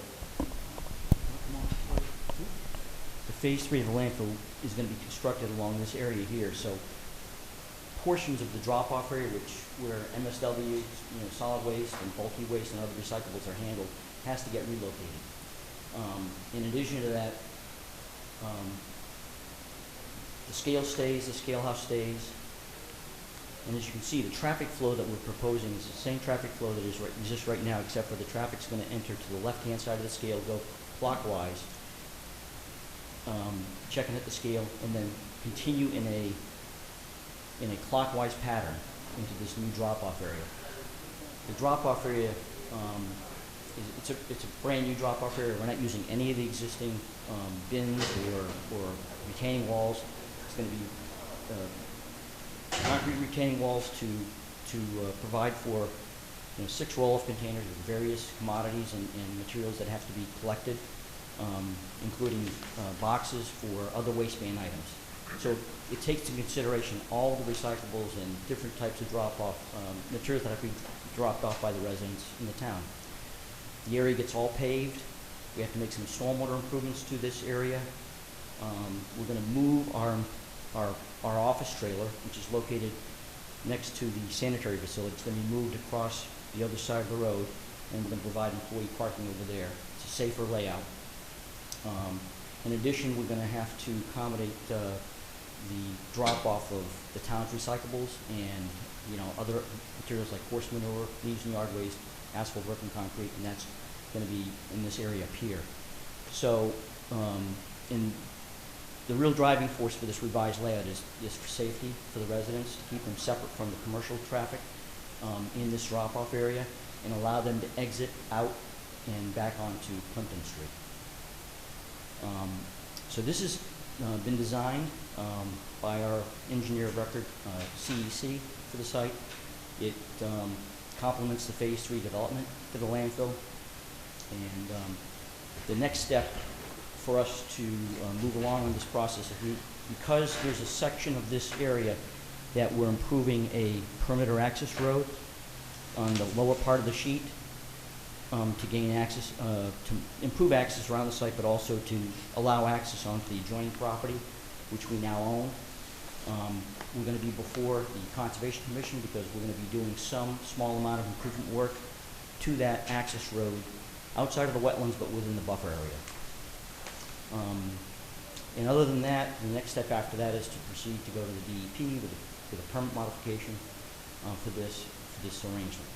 is going to be constructed along this area here. So portions of the drop-off area, where MSW, solid waste and bulky waste and other recyclables are handled, has to get relocated. In addition to that, the scale stays, the scale house stays, and as you can see, the traffic flow that we're proposing is the same traffic flow that exists right now, except for the traffic's going to enter to the left-hand side of the scale, go clockwise, checking at the scale, and then continue in a clockwise pattern into this new drop-off area. The drop-off area, it's a brand new drop-off area. We're not using any of the existing bins or retaining walls. It's going to be concrete retaining walls to provide for 6 roll-off containers with various commodities and materials that have to be collected, including boxes for other wasteman items. So it takes into consideration all the recyclables and different types of drop-off materials that have to be dropped off by the residents in the town. The area gets all paved. We have to make some stormwater improvements to this area. We're going to move our office trailer, which is located next to the sanitary facility. It's going to be moved across the other side of the road, and we're going to provide employee parking over there. It's a safer layout. In addition, we're going to have to accommodate the drop-off of the town's recyclables and other materials like horse manure, leaves and yard waste, asphalt, brick, and concrete, and that's going to be in this area up here. So, the real driving force for this revised layout is for safety for the residents, to keep them separate from the commercial traffic in this drop-off area, and allow them to exit out and back onto Plimpton Street. So this has been designed by our engineer of record, CEC, for the site. It complements the phase 3 development for the landfill. And the next step for us to move along in this process is because there's a section of this area that we're improving a perimeter access road on the lower part of the sheet, to gain access, to improve access around the site, but also to allow access onto the adjoining property, which we now own. We're going to be before the Conservation Commission because we're going to be doing some small amount of improvement work to that access road outside of the wetlands, but within the buffer area. And other than that, the next step after that is to proceed to go to the DEP with a permit modification for this arrangement.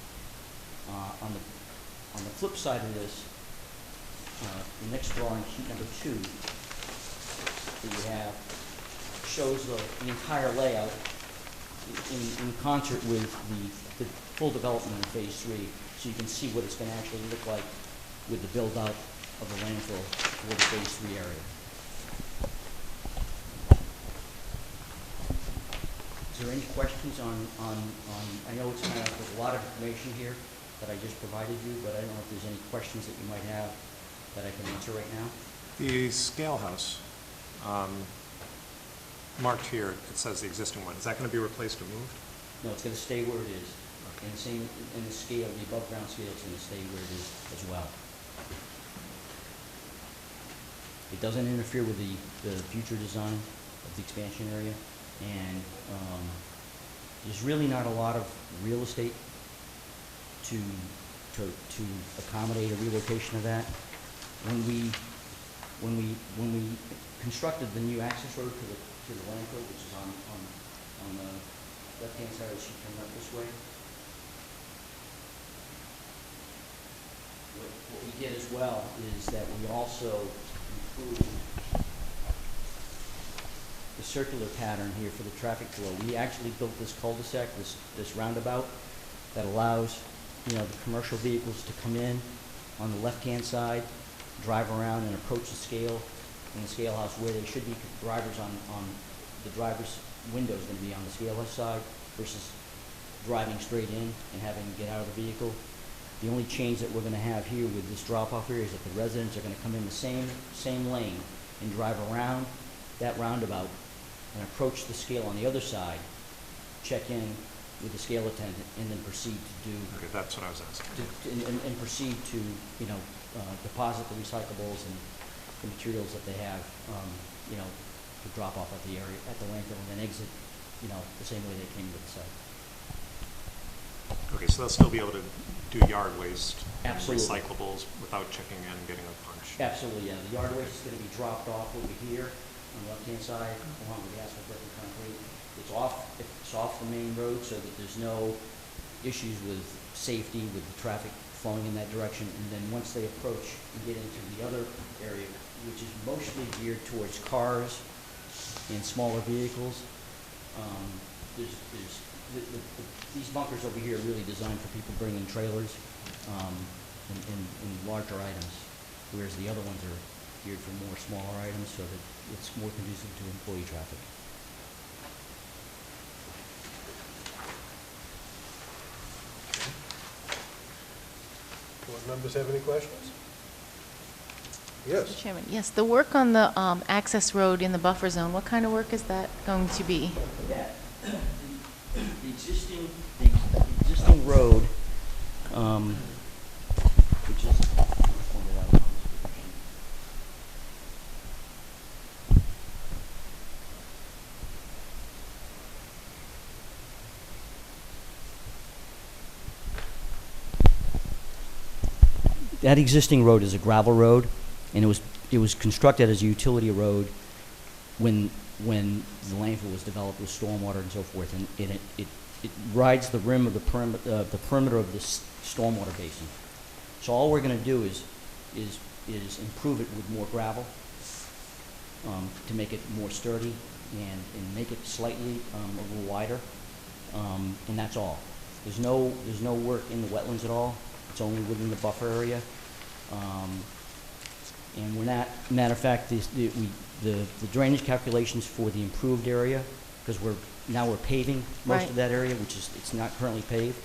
On the flip side of this, the next drawing, sheet number 2, that you have, shows the entire layout in concert with the full development in phase 3, so you can see what it's going to actually look like with the build-out of the landfill for the phase 3 area. Is there any questions on I know it's there's a lot of information here that I just provided you, but I don't know if there's any questions that you might have that I can answer right now. The scale house, marked here, it says the existing one. Is that going to be replaced or moved? No, it's going to stay where it is. And same in the scale, the above ground scale is going to stay where it is as well. It doesn't interfere with the future design of the expansion area, and there's really not a lot of real estate to accommodate a relocation of that. When we constructed the new access road to the landfill, which is on the left-hand side of the sheet coming up this way, what we did as well is that we also improved the circular pattern here for the traffic flow. We actually built this cul-de-sac, this roundabout, that allows, you know, the commercial vehicles to come in on the left-hand side, drive around and approach the scale in the scale house where they should be. Drivers on the driver's window is going to be on the scale house side versus driving straight in and having to get out of the vehicle. The only change that we're going to have here with this drop-off area is that the residents are going to come in the same lane and drive around that roundabout and approach the scale on the other side, check in with the scale attendant, and then proceed to do. Okay, that's what I was asking. And proceed to, you know, deposit the recyclables and the materials that they have, you know, to drop off at the area, at the landfill, and then exit, you know, the same way they came to the site. Okay, so they'll still be able to do yard waste, and Absolutely. recyclables without checking in, getting a punch. Absolutely, yeah. The yard waste is going to be dropped off over here on the left-hand side, along with the asphalt brick and concrete. It's off the main road, so that there's no issues with safety, with the traffic flowing in that direction. And then once they approach and get into the other area, which is mostly geared towards cars and smaller vehicles, these bunkers over here are really designed for people bringing trailers and larger items, whereas the other ones are geared for more smaller items, so that it's more conducive to employee traffic. Board members have any questions? Yes. Mr. Chairman, yes, the work on the access road in the buffer zone, what kind of work is that going to be? That, the existing road, which is pointed out on this picture. That existing road is a gravel road, and it was constructed as a utility road when the landfill was developed with stormwater and so forth, and it rides the rim of the perimeter of this stormwater basin. So all we're going to do is improve it with more gravel to make it more sturdy and make it slightly a little wider, and that's all. There's no work in the wetlands at all. It's only within the buffer area. And we're not, matter of fact, the drainage calculations for the improved area, because we're paving most Right. of that area, which is, it's not currently paved,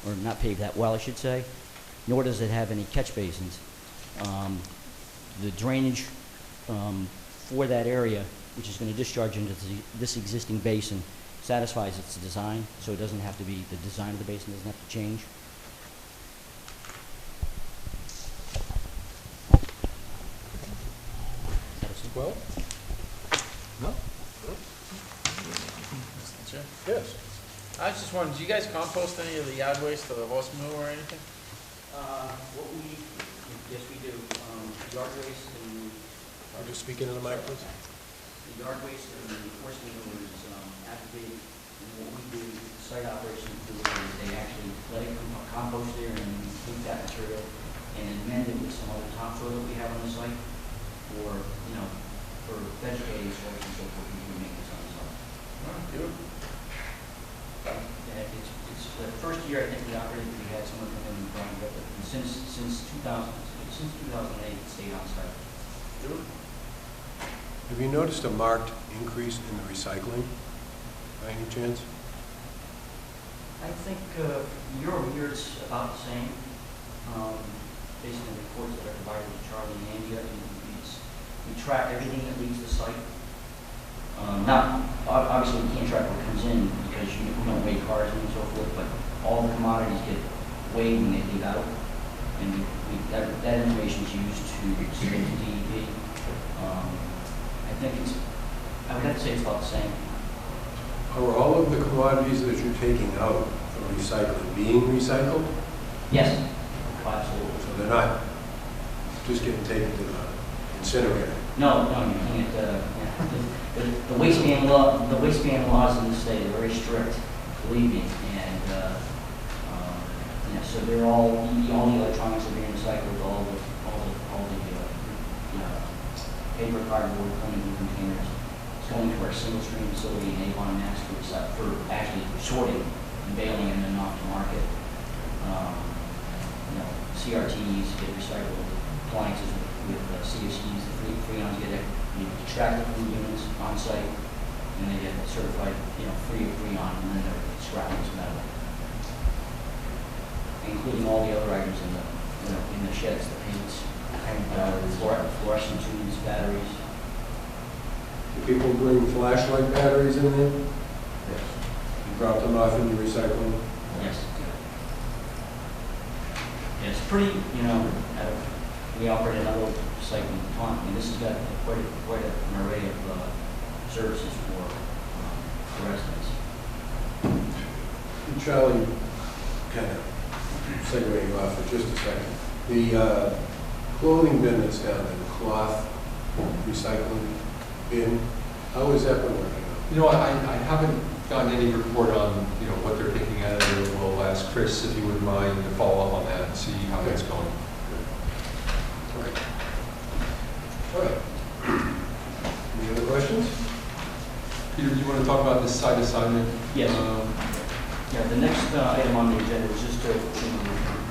or not paved that well, I should say, nor does it have any catch basins. The drainage for that area, which is going to discharge into this existing basin, satisfies its design, so it doesn't have to be, the design of the basin doesn't have to change. Well? No? Mr. Chair? Yes. I was just wondering, do you guys compost any of the yard waste or the horse manure or anything? Yes, we do. Yard waste and. Are you speaking in the mic, please? The yard waste and the horse manure is activated, and what we do, the site operation crew, is they actually let it compost there and take that material and amend it with some other topsoil that we have on the site, or, you know, for vegetative soils and so forth, we can make this on the site. Beautiful. And it's the first year, I think we operated, we had someone come in and grind it up, but since 2008, it stayed on site. Beautiful. Have you noticed a marked increase in the recycling, by any chance? I think year over year it's about the same. Based on the reports that are provided to Charlie and Andy, we track everything that leaves the site. Obviously we can't track what comes in because we don't weigh cars and so forth, but all the commodities get weighed when they leave out. And that information is used to submit to DEP. I think I would have to say it's about the same. Are all of the commodities that you're taking out from recycling being recycled? Yes, absolutely. So they're not just getting taken to the incinerator? No, you can't, yeah. The waste ban laws in the state are very strict, believe me, and, yeah, so they're all the electronics are being recycled, all the paper, cardboard, cleaning containers. It's going to our single stream facility in Avon, Mass for actually sorting and baling and then off to market. CRTs get recycled, appliances with CFCs, the freons get extracted from the units on site, and they get certified, free of freon, and then they're scrapped as metal, including all the other items in the sheds, the paints, fluorescent tubes, batteries. Do people bring flashlight batteries in there? Yes. You drop them off in your recycling? Yes. Yeah, it's pretty, we operate another site in Taunton. I mean, this has got quite an array of services for residents. Charlie, kind of segueing off for just a second. The clothing bin that's down there, the cloth recycling bin, how has that been working out? I haven't gotten any report on, what they're thinking out of it. We'll ask Chris if he wouldn't mind to follow up on that and see how that's going. Okay. All right. Any other questions? Peter, do you want to talk about this site assignment? Yes. Yeah, the next item on the agenda is just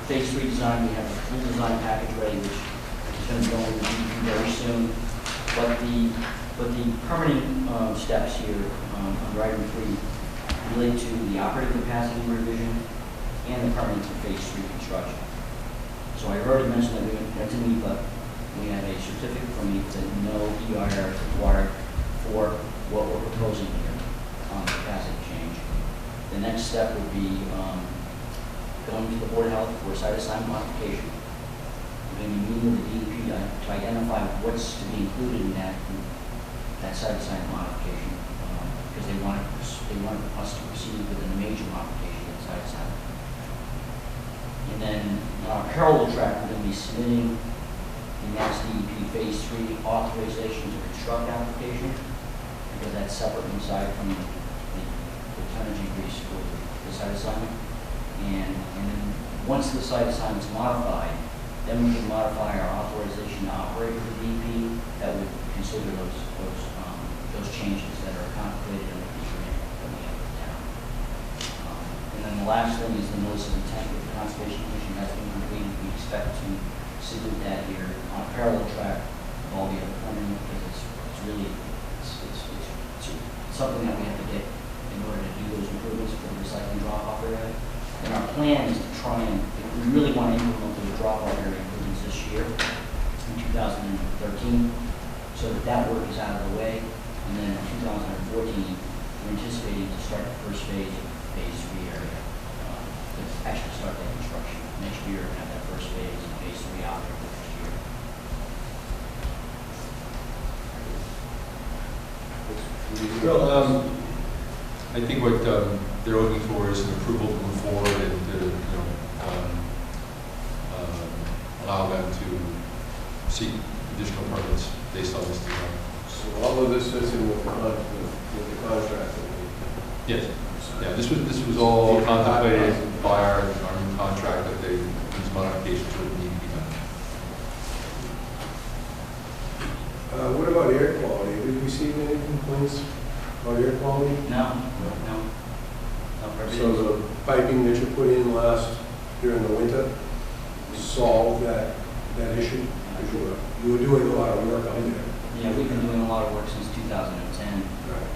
phase 3 design. We have a full design package ready, which is going to go in the DEP very soon. But the permitting steps here under item 3 relate to the operating capacity revision and the permitting for phase 3 construction. So I already mentioned that we went to NEPA. We have a certificate from NEPA that no EIR is required for what we're proposing here on the capacity change. The next step would be going to the Board of Health for a site assignment modification. We're going to be meeting with the DEP to identify what's to be included in that site assignment modification, because they want us to proceed with a major modification of the site assignment. And then on our parallel track, we're going to be submitting the Mass DEP Phase 3 authorization to construct application, because that's separate inside from the tonnage increase for the site assignment. And then once the site assignment is modified, then we can modify our authorization to operate with the DEP that would consider those changes that are contemplated in the grant that we have in town. And then the last thing is the notice of intent with the Conservation Commission that's been completed. We expect to submit that here on a parallel track of all the other permitting, because it's really something that we have to get in order to do those improvements for the recycling drop-off area. And our plan is to try and, if we really want to implement those drop-off area improvements this year, in 2013, so that work is out of the way. And then in 2014, we're anticipating to start the first phase of phase 3 area. To actually start that construction next year and have that first phase of phase 3 out there next year. Well, I think what they're looking for is an approval to move forward and to allow them to seek additional permits based on this design. So all of this fits in with the contract that we... Yes. Yeah, this was all contemplated by our new contract that these modifications would need to be done. What about air quality? Have we received any complaints about air quality? No. So the piping that you put in during the winter solved that issue? You were doing a lot of work on there. Yeah, we've been doing a lot of work since 2010. Right.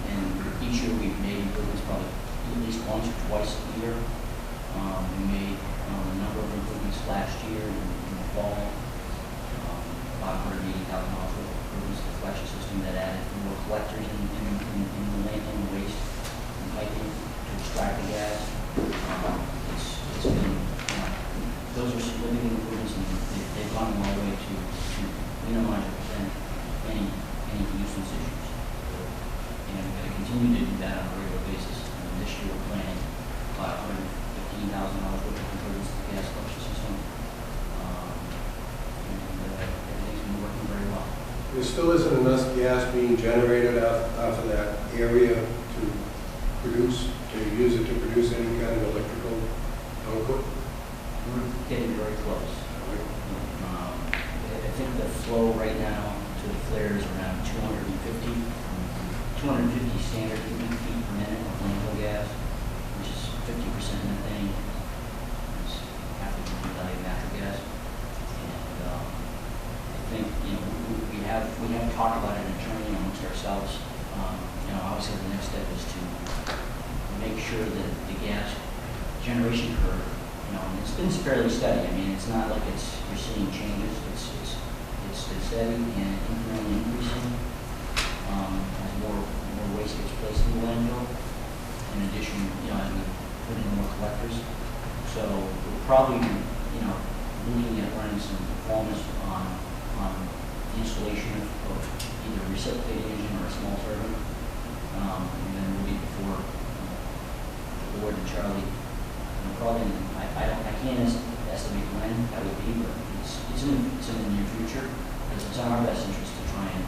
And each year we've made improvements probably at least once or twice a year. We made a number of improvements last year in the fall. About $180,000 worth of improvements to the collection system that added more collectors in the landfill waste and piping to extract the gas. It's been, those are significant improvements, and they've gone a long way to minimize the percent any nuisance issues. And we're going to continue to do that on a regular basis. And this year we're planning about $115,000 worth of improvements to the gas collection system. Everything's been working very well. There still isn't enough gas being generated off of that area to use it to produce any kind of electrical output? We're getting very close. I think the flow right now to the flare is around 250 standard cubic feet per minute of landfill gas, which is 50% methane. It's half the value of natural gas. And I think, we have talked about it internally amongst ourselves. Obviously the next step is to make sure that the gas generation curve, and it's been fairly steady. I mean, it's not like you're seeing changes. It's been steady and incrementally increasing as more waste gets placed in the landfill. In addition, as we put in more collectors. So we're probably, looking at running some performance on the installation of either a reciprocating engine or a small turbine. And then we'll be before the board and Charlie. Probably, I can't estimate when that would be, but it's in the near future. Because it's in our best interest to try and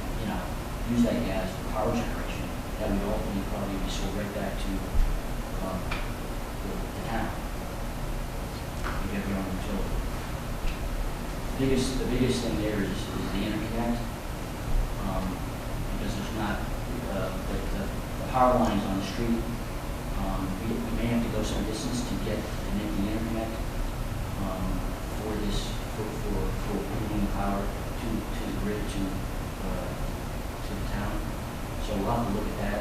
use that gas for power generation. That would ultimately probably be sold right back to the town. You get your own utility. The biggest thing there is the interconnect, because there's not the power lines on the street. We may have to go some distance to make the interconnect for moving power to the grid to the town. So we'll have to look at that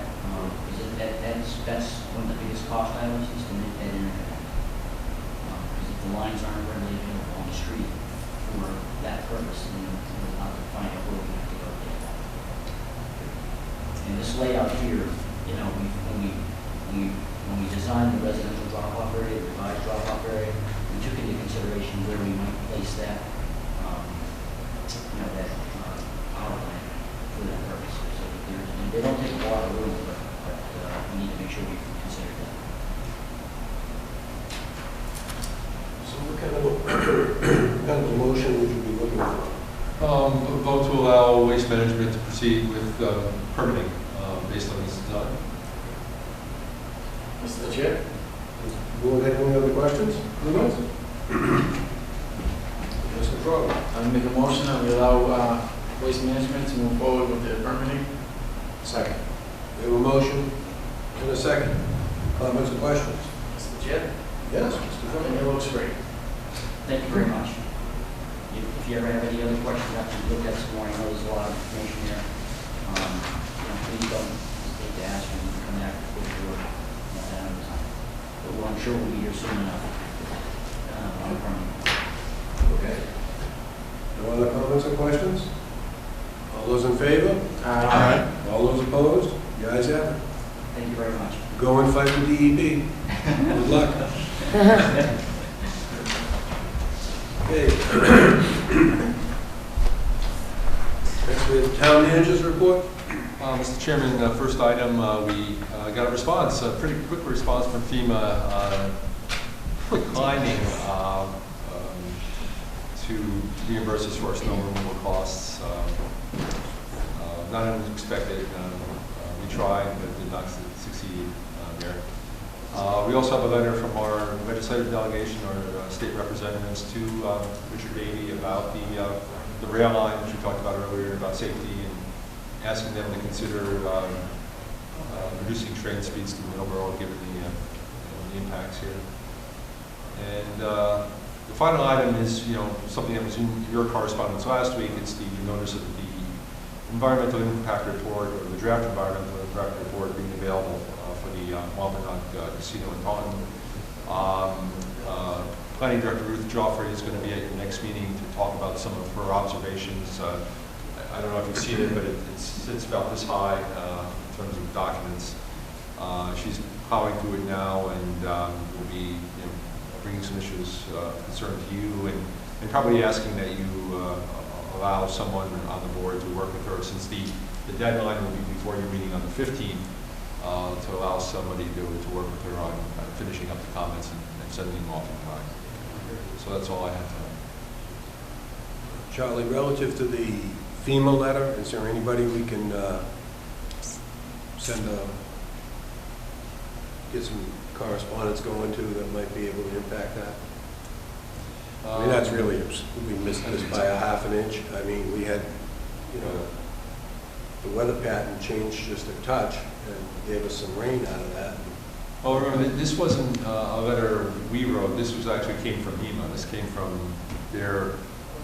because that's one of the biggest cost items is to make that interconnect. Because if the lines aren't readily available on the street for that purpose, then we'll have to find out where we have to go get that. And this layout here, when we designed the residential drop-off area, the revised drop-off area, we took into consideration where we might place that, power plant for that purpose. So they don't take a lot of room, but we need to make sure we consider that. So what kind of a motion would you be looking for? A vote to allow Waste Management to proceed with permitting based on this design. Mr. Chair? Board have any other questions? Mr. Crowley? I make a motion that we allow Waste Management to move forward with their permitting. Second. We have a motion and a second. Comments or questions? Mr. Chair? Yes, Mr. I Crowley? think it looks great. Thank you very much. If you ever have any other questions after you look at this morning, I know there's a lot of information here. Please don't hesitate to ask when you come back before the board. But I'm sure we'll be here soon enough. On permitting. Okay. No other comments or questions? All those in favor? Aye. All those opposed? The ayes have it. Thank you very much. Go and fight with DEP. Good luck. Okay. Next we have Town Manager's Report. Mr. Chairman, first item, we got a response, a pretty quick response from FEMA declining to reimburse us for our snow removal costs. Not unexpected. We tried, but did not succeed there. We also have a letter from our legislative delegation, our state representatives, to Richard Davey about the rail line, which we talked about earlier, about safety, and asking them to consider reducing train speeds to Middleborough, given the impacts here. And the final item is, something that was in your correspondence last week. It's the notice of the environmental impact report, or the draft environmental impact report, being available for the Wampanoag Casino and Pond. Planning Director Ruth Joffrey is going to be at your next meeting to talk about some of her observations. I don't know if you've seen it, but it sits about this high in terms of documents. She's plowing through it now, and will be bringing some issues of concern to you, and probably asking that you allow someone on the board to work with her, since the deadline will be before your meeting on the 15th, to allow somebody to work with her on finishing up the comments and sending them off in time. So that's all I have tonight. Charlie, relative to the FEMA letter, is there anybody we can get some correspondence going to that might be able to impact that? I mean, that's really, we missed this by a half an inch. I mean, we had, you know, the weather pattern changed just a touch and gave us some rain out of that. Oh, remember, this wasn't a letter we wrote. This was actually came from HEMA. This came from their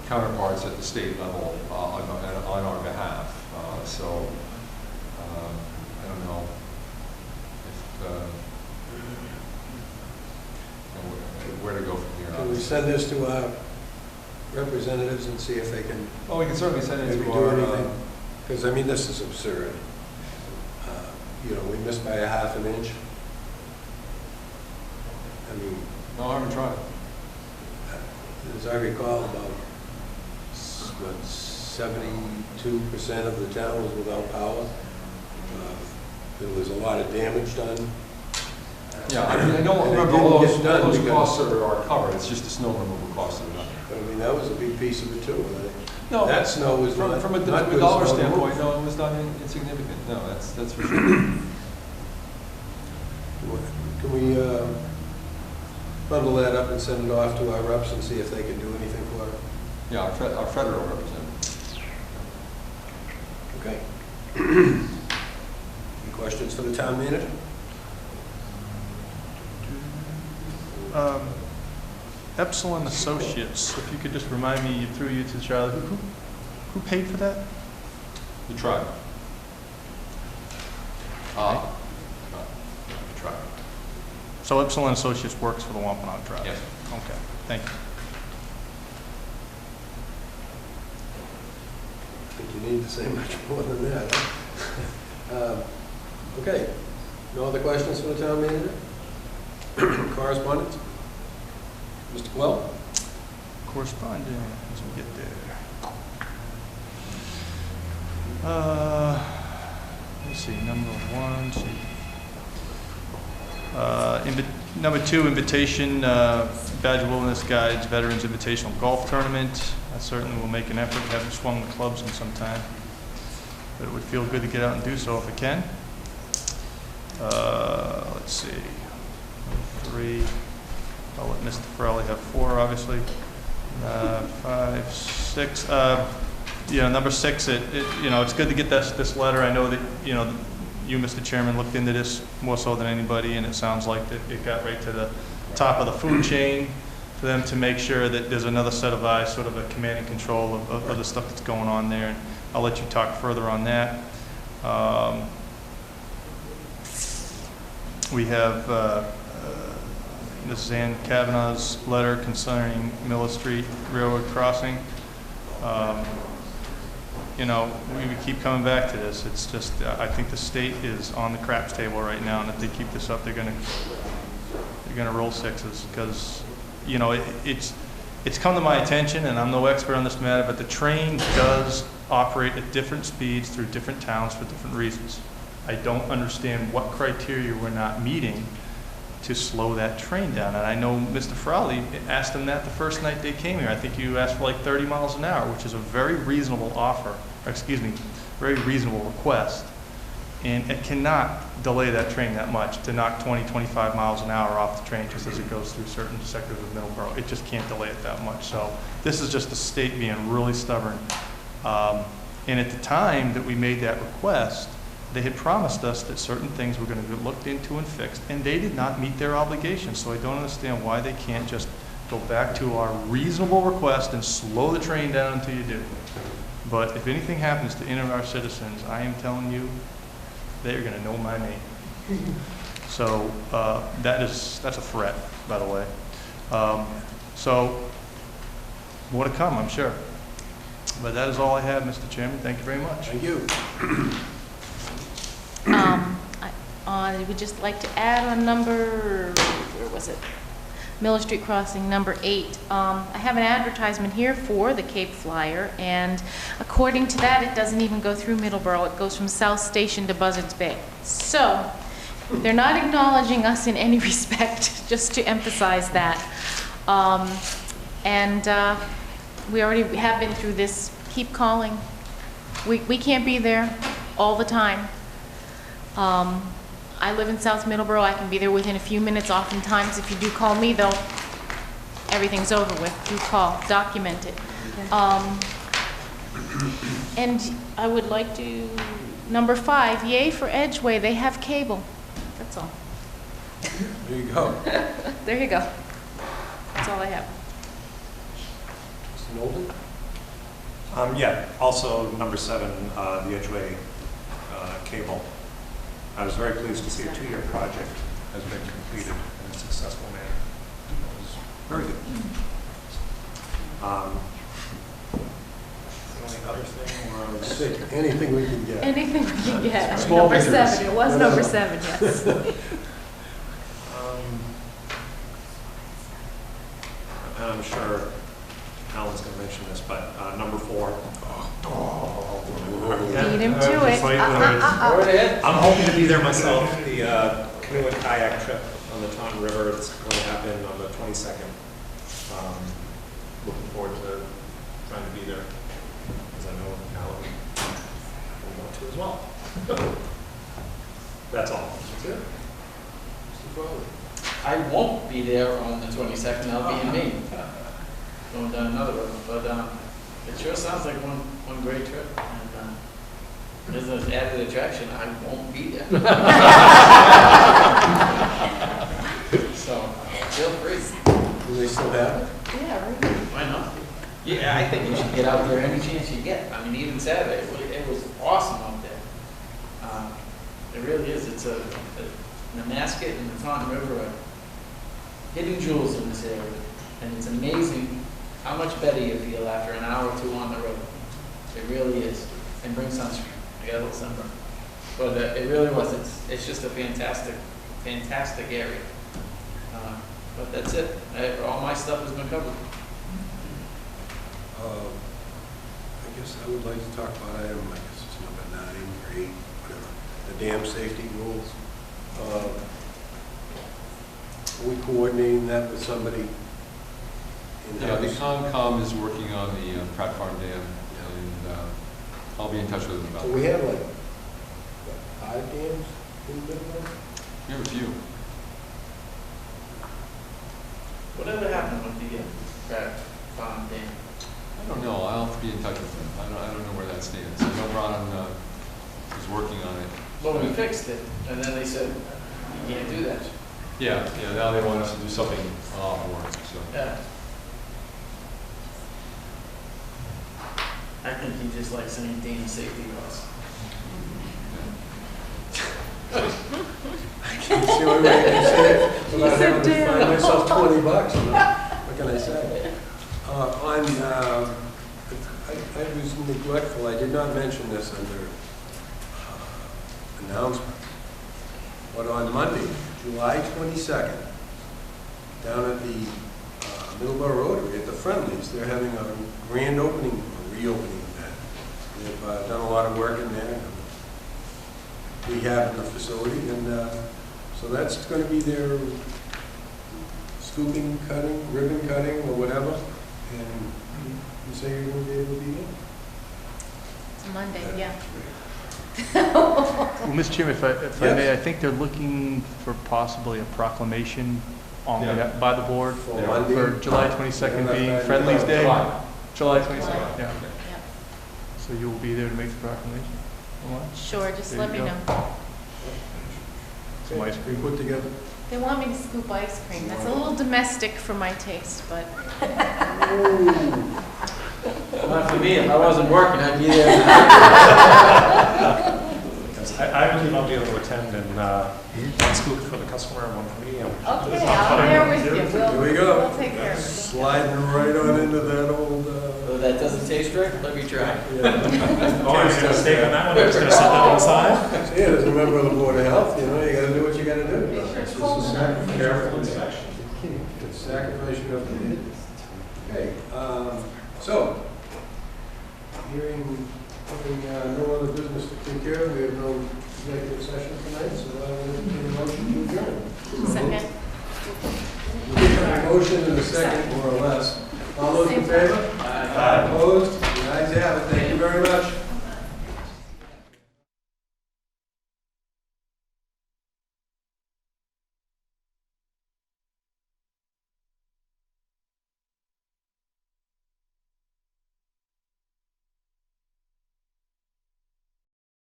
counterparts at the state level on our behalf. So I don't know if where to go from here. Can we send this to our representatives and see if they can? Oh, we can certainly send it maybe to do our. anything? Because I mean, this is absurd. You know, we missed by a half an inch. I mean, No harm in trying. as I recall, about 72% of the town was without power. There was a lot of damage done. Yeah, I mean, I don't And it remember didn't all get those, done all those because- costs are covered. It's just the snow removal costs that are done. But I mean, that was a big piece of it too. No, That snow was From not a good dollar snow standpoint, removal. no, it was not insignificant. No, that's for sure. Can we bundle that up and send it off to our reps and see if they can do anything for it? Yeah, our federal representative. Okay. Any questions for the town manager? Epsilon Associates, if you could just remind me, through you to Charlie, who paid for that? The tribe. The tribe. So Epsilon Associates works for the Wampanoag Tribe? Yes. Okay, thank you. I think you need to say much more than that. Huh? Okay. No other questions for the town manager? Correspondence? Mr. Quell? Correspondence, as we get there. Let's see, number one, number two, invitation, Badge of Wilderness Guides, Veterans Invitational Golf Tournament. I certainly will make an effort. Haven't swung the clubs in some time, but it would feel good to get out and do so if I can. Let's see, three. I'll let Mr. Farrelly have four, obviously. 5, 6. Number 6. It's good to get this letter. I know that you, Mr. Chairman, looked into this more so than anybody, and it sounds like that it got right to the top of the food chain for them to make sure that there's another set of eyes, sort of a command and control of the stuff that's going on there. And I'll let you talk further on that. We have Mrs. Ann Kavanaugh's letter concerning Miller Street Railroad crossing. We keep coming back to this. It's just, I think the state is on the craps table right now, and if they keep this up, they're gonna roll sixes, because, it's come to my attention, and I'm no expert on this matter, but the train does operate at different speeds through different towns for different reasons. I don't understand what criteria we're not meeting to slow that train down. And I know Mr. Farrelly asked them that the first night they came here. I think you asked for like 30 miles an hour, which is a very reasonable very reasonable request. And it cannot delay that train that much to knock 20, 25 miles an hour off the train just as it goes through certain sectors of Middleborough. It just can't delay it that much. So this is just the state being really stubborn. And at the time that we made that request, they had promised us that certain things were going to be looked into and fixed, and they did not meet their obligations. So I don't understand why they can't just go back to our reasonable request and slow the train down until you do. But if anything happens to any of our citizens, I am telling you, they're going to know my name. So that's a threat, by the way. So more to come, I'm sure. But that is all I have, Mr. Chairman. Thank you very much. Thank you. I would just like to add on number, where was it? Miller Street Crossing, number 8. I have an advertisement here for the Cape Flyer, and according to that, it doesn't even go through Middleborough. It goes from South Station to Buzzards Bay. So, they're not acknowledging us in any respect, just to emphasize that. We already have been through this. Keep calling. We can't be there all the time. I live in South Middleborough. I can be there within a few minutes. Oftentimes, if you do call me, though, everything's over with. Do call, document it. And I would like to, number 5, yay for Edgeway. They have cable. That's all. There you go. There you go. That's all I have. Mr. Knowlton? Yeah, also number 7, the Edgeway cable. I was very pleased to see a 2-year project has been completed in a successful manner. It was very good. The only other thing was... Anything we can get. Anything we can get. Small Number fingers. 7. It was number 7, yes. And I'm sure Alan's going to mention this, but number 4. Beat him to it. I'm hoping to be there myself. The canoe and kayak trip on the Taunton River, it's going to happen on the 22nd. Looking forward to trying to be there, because I know Alan will want to as well. That's all. That's it. Mr. Crowley? I won't be there on the 22nd, I'll be in Maine, going down another road, but it sure sounds like one great trip, and as an added attraction, I won't be there. So, feel free. Do they still have it? Yeah, right. Why not? Yeah, I think you should get out there any chance you get. I mean, even Saturday, it was awesome out there. It really is. It's the Nemasket and the Taunton River are hidden jewels in this area. And it's amazing how much better you feel after an hour or 2 on the road. It really is. And bring sunscreen. I got a little sunburn. But it really was. It's just a fantastic area. But that's it. All my stuff has been covered. I guess I would like to talk about item, I guess it's number 9 or 8, whatever, the dam safety rules. Are we coordinating that with somebody Yeah, the in-house? COMCOM is working on the Pratt Farm Dam, and I'll be in touch with them about So it. we have like, what, 5 dams in Middleborough? We have a few. Whatever happened with the Pratt Farm Dam? I don't know, I'll have to be in touch with them. I don't know where that stands. I know Ron is working on it. Well, we fixed it, and then they said, you can't do that. Yeah, now they want us to do something a lot more, so. Yeah. I think he just likes saying dam safety laws. It's the only way I can say it without having to find myself $20. What can I say? I was neglectful. I did not mention this under announcement. But on Monday, July 22nd, down at the Middleborough Rotary at the Friendlies, they're having a grand opening, a reopening event. They've done a lot of work in there. We have in the facility, and so that's going to be their scooping, cutting, ribbon cutting, or whatever. And you say you're going to be able to be there? It's Monday, yeah. Well, Mr. Chairman, if I Yes. may, I think they're looking for possibly a proclamation on Yeah. by the board For Monday? for July 22nd Yeah, being that's Friendlies Day. July 22nd, July. yeah. Yeah. So you will be there to make the proclamation? All right. Sure, just There let you me go. know. Some ice We cream. put together. They want me to scoop ice cream. That's a little domestic for my taste, but Not for me, if I wasn't working, I'd be there. I believe I'll be able to attend and one scoop for the customer and one for me. okay, I'll be there with you. Here we go. We'll take care of it. Sliding right on into that old... So that doesn't taste right, let me try. Oh, you're going to stay on that one? You're just going to set that on the side? Yeah, as a member of the Board of Health, you know, you got to do what you got to do. Careful inspection. It's Sacrifice your opinion. Okay, so, hearing no other business to take care of, we have no executive session tonight, so I will entertain a motion to adjourn. Second. We have a motion and a second, more or less. All those in favor? Aye. Opposed? The ayes have it. Thank you very much.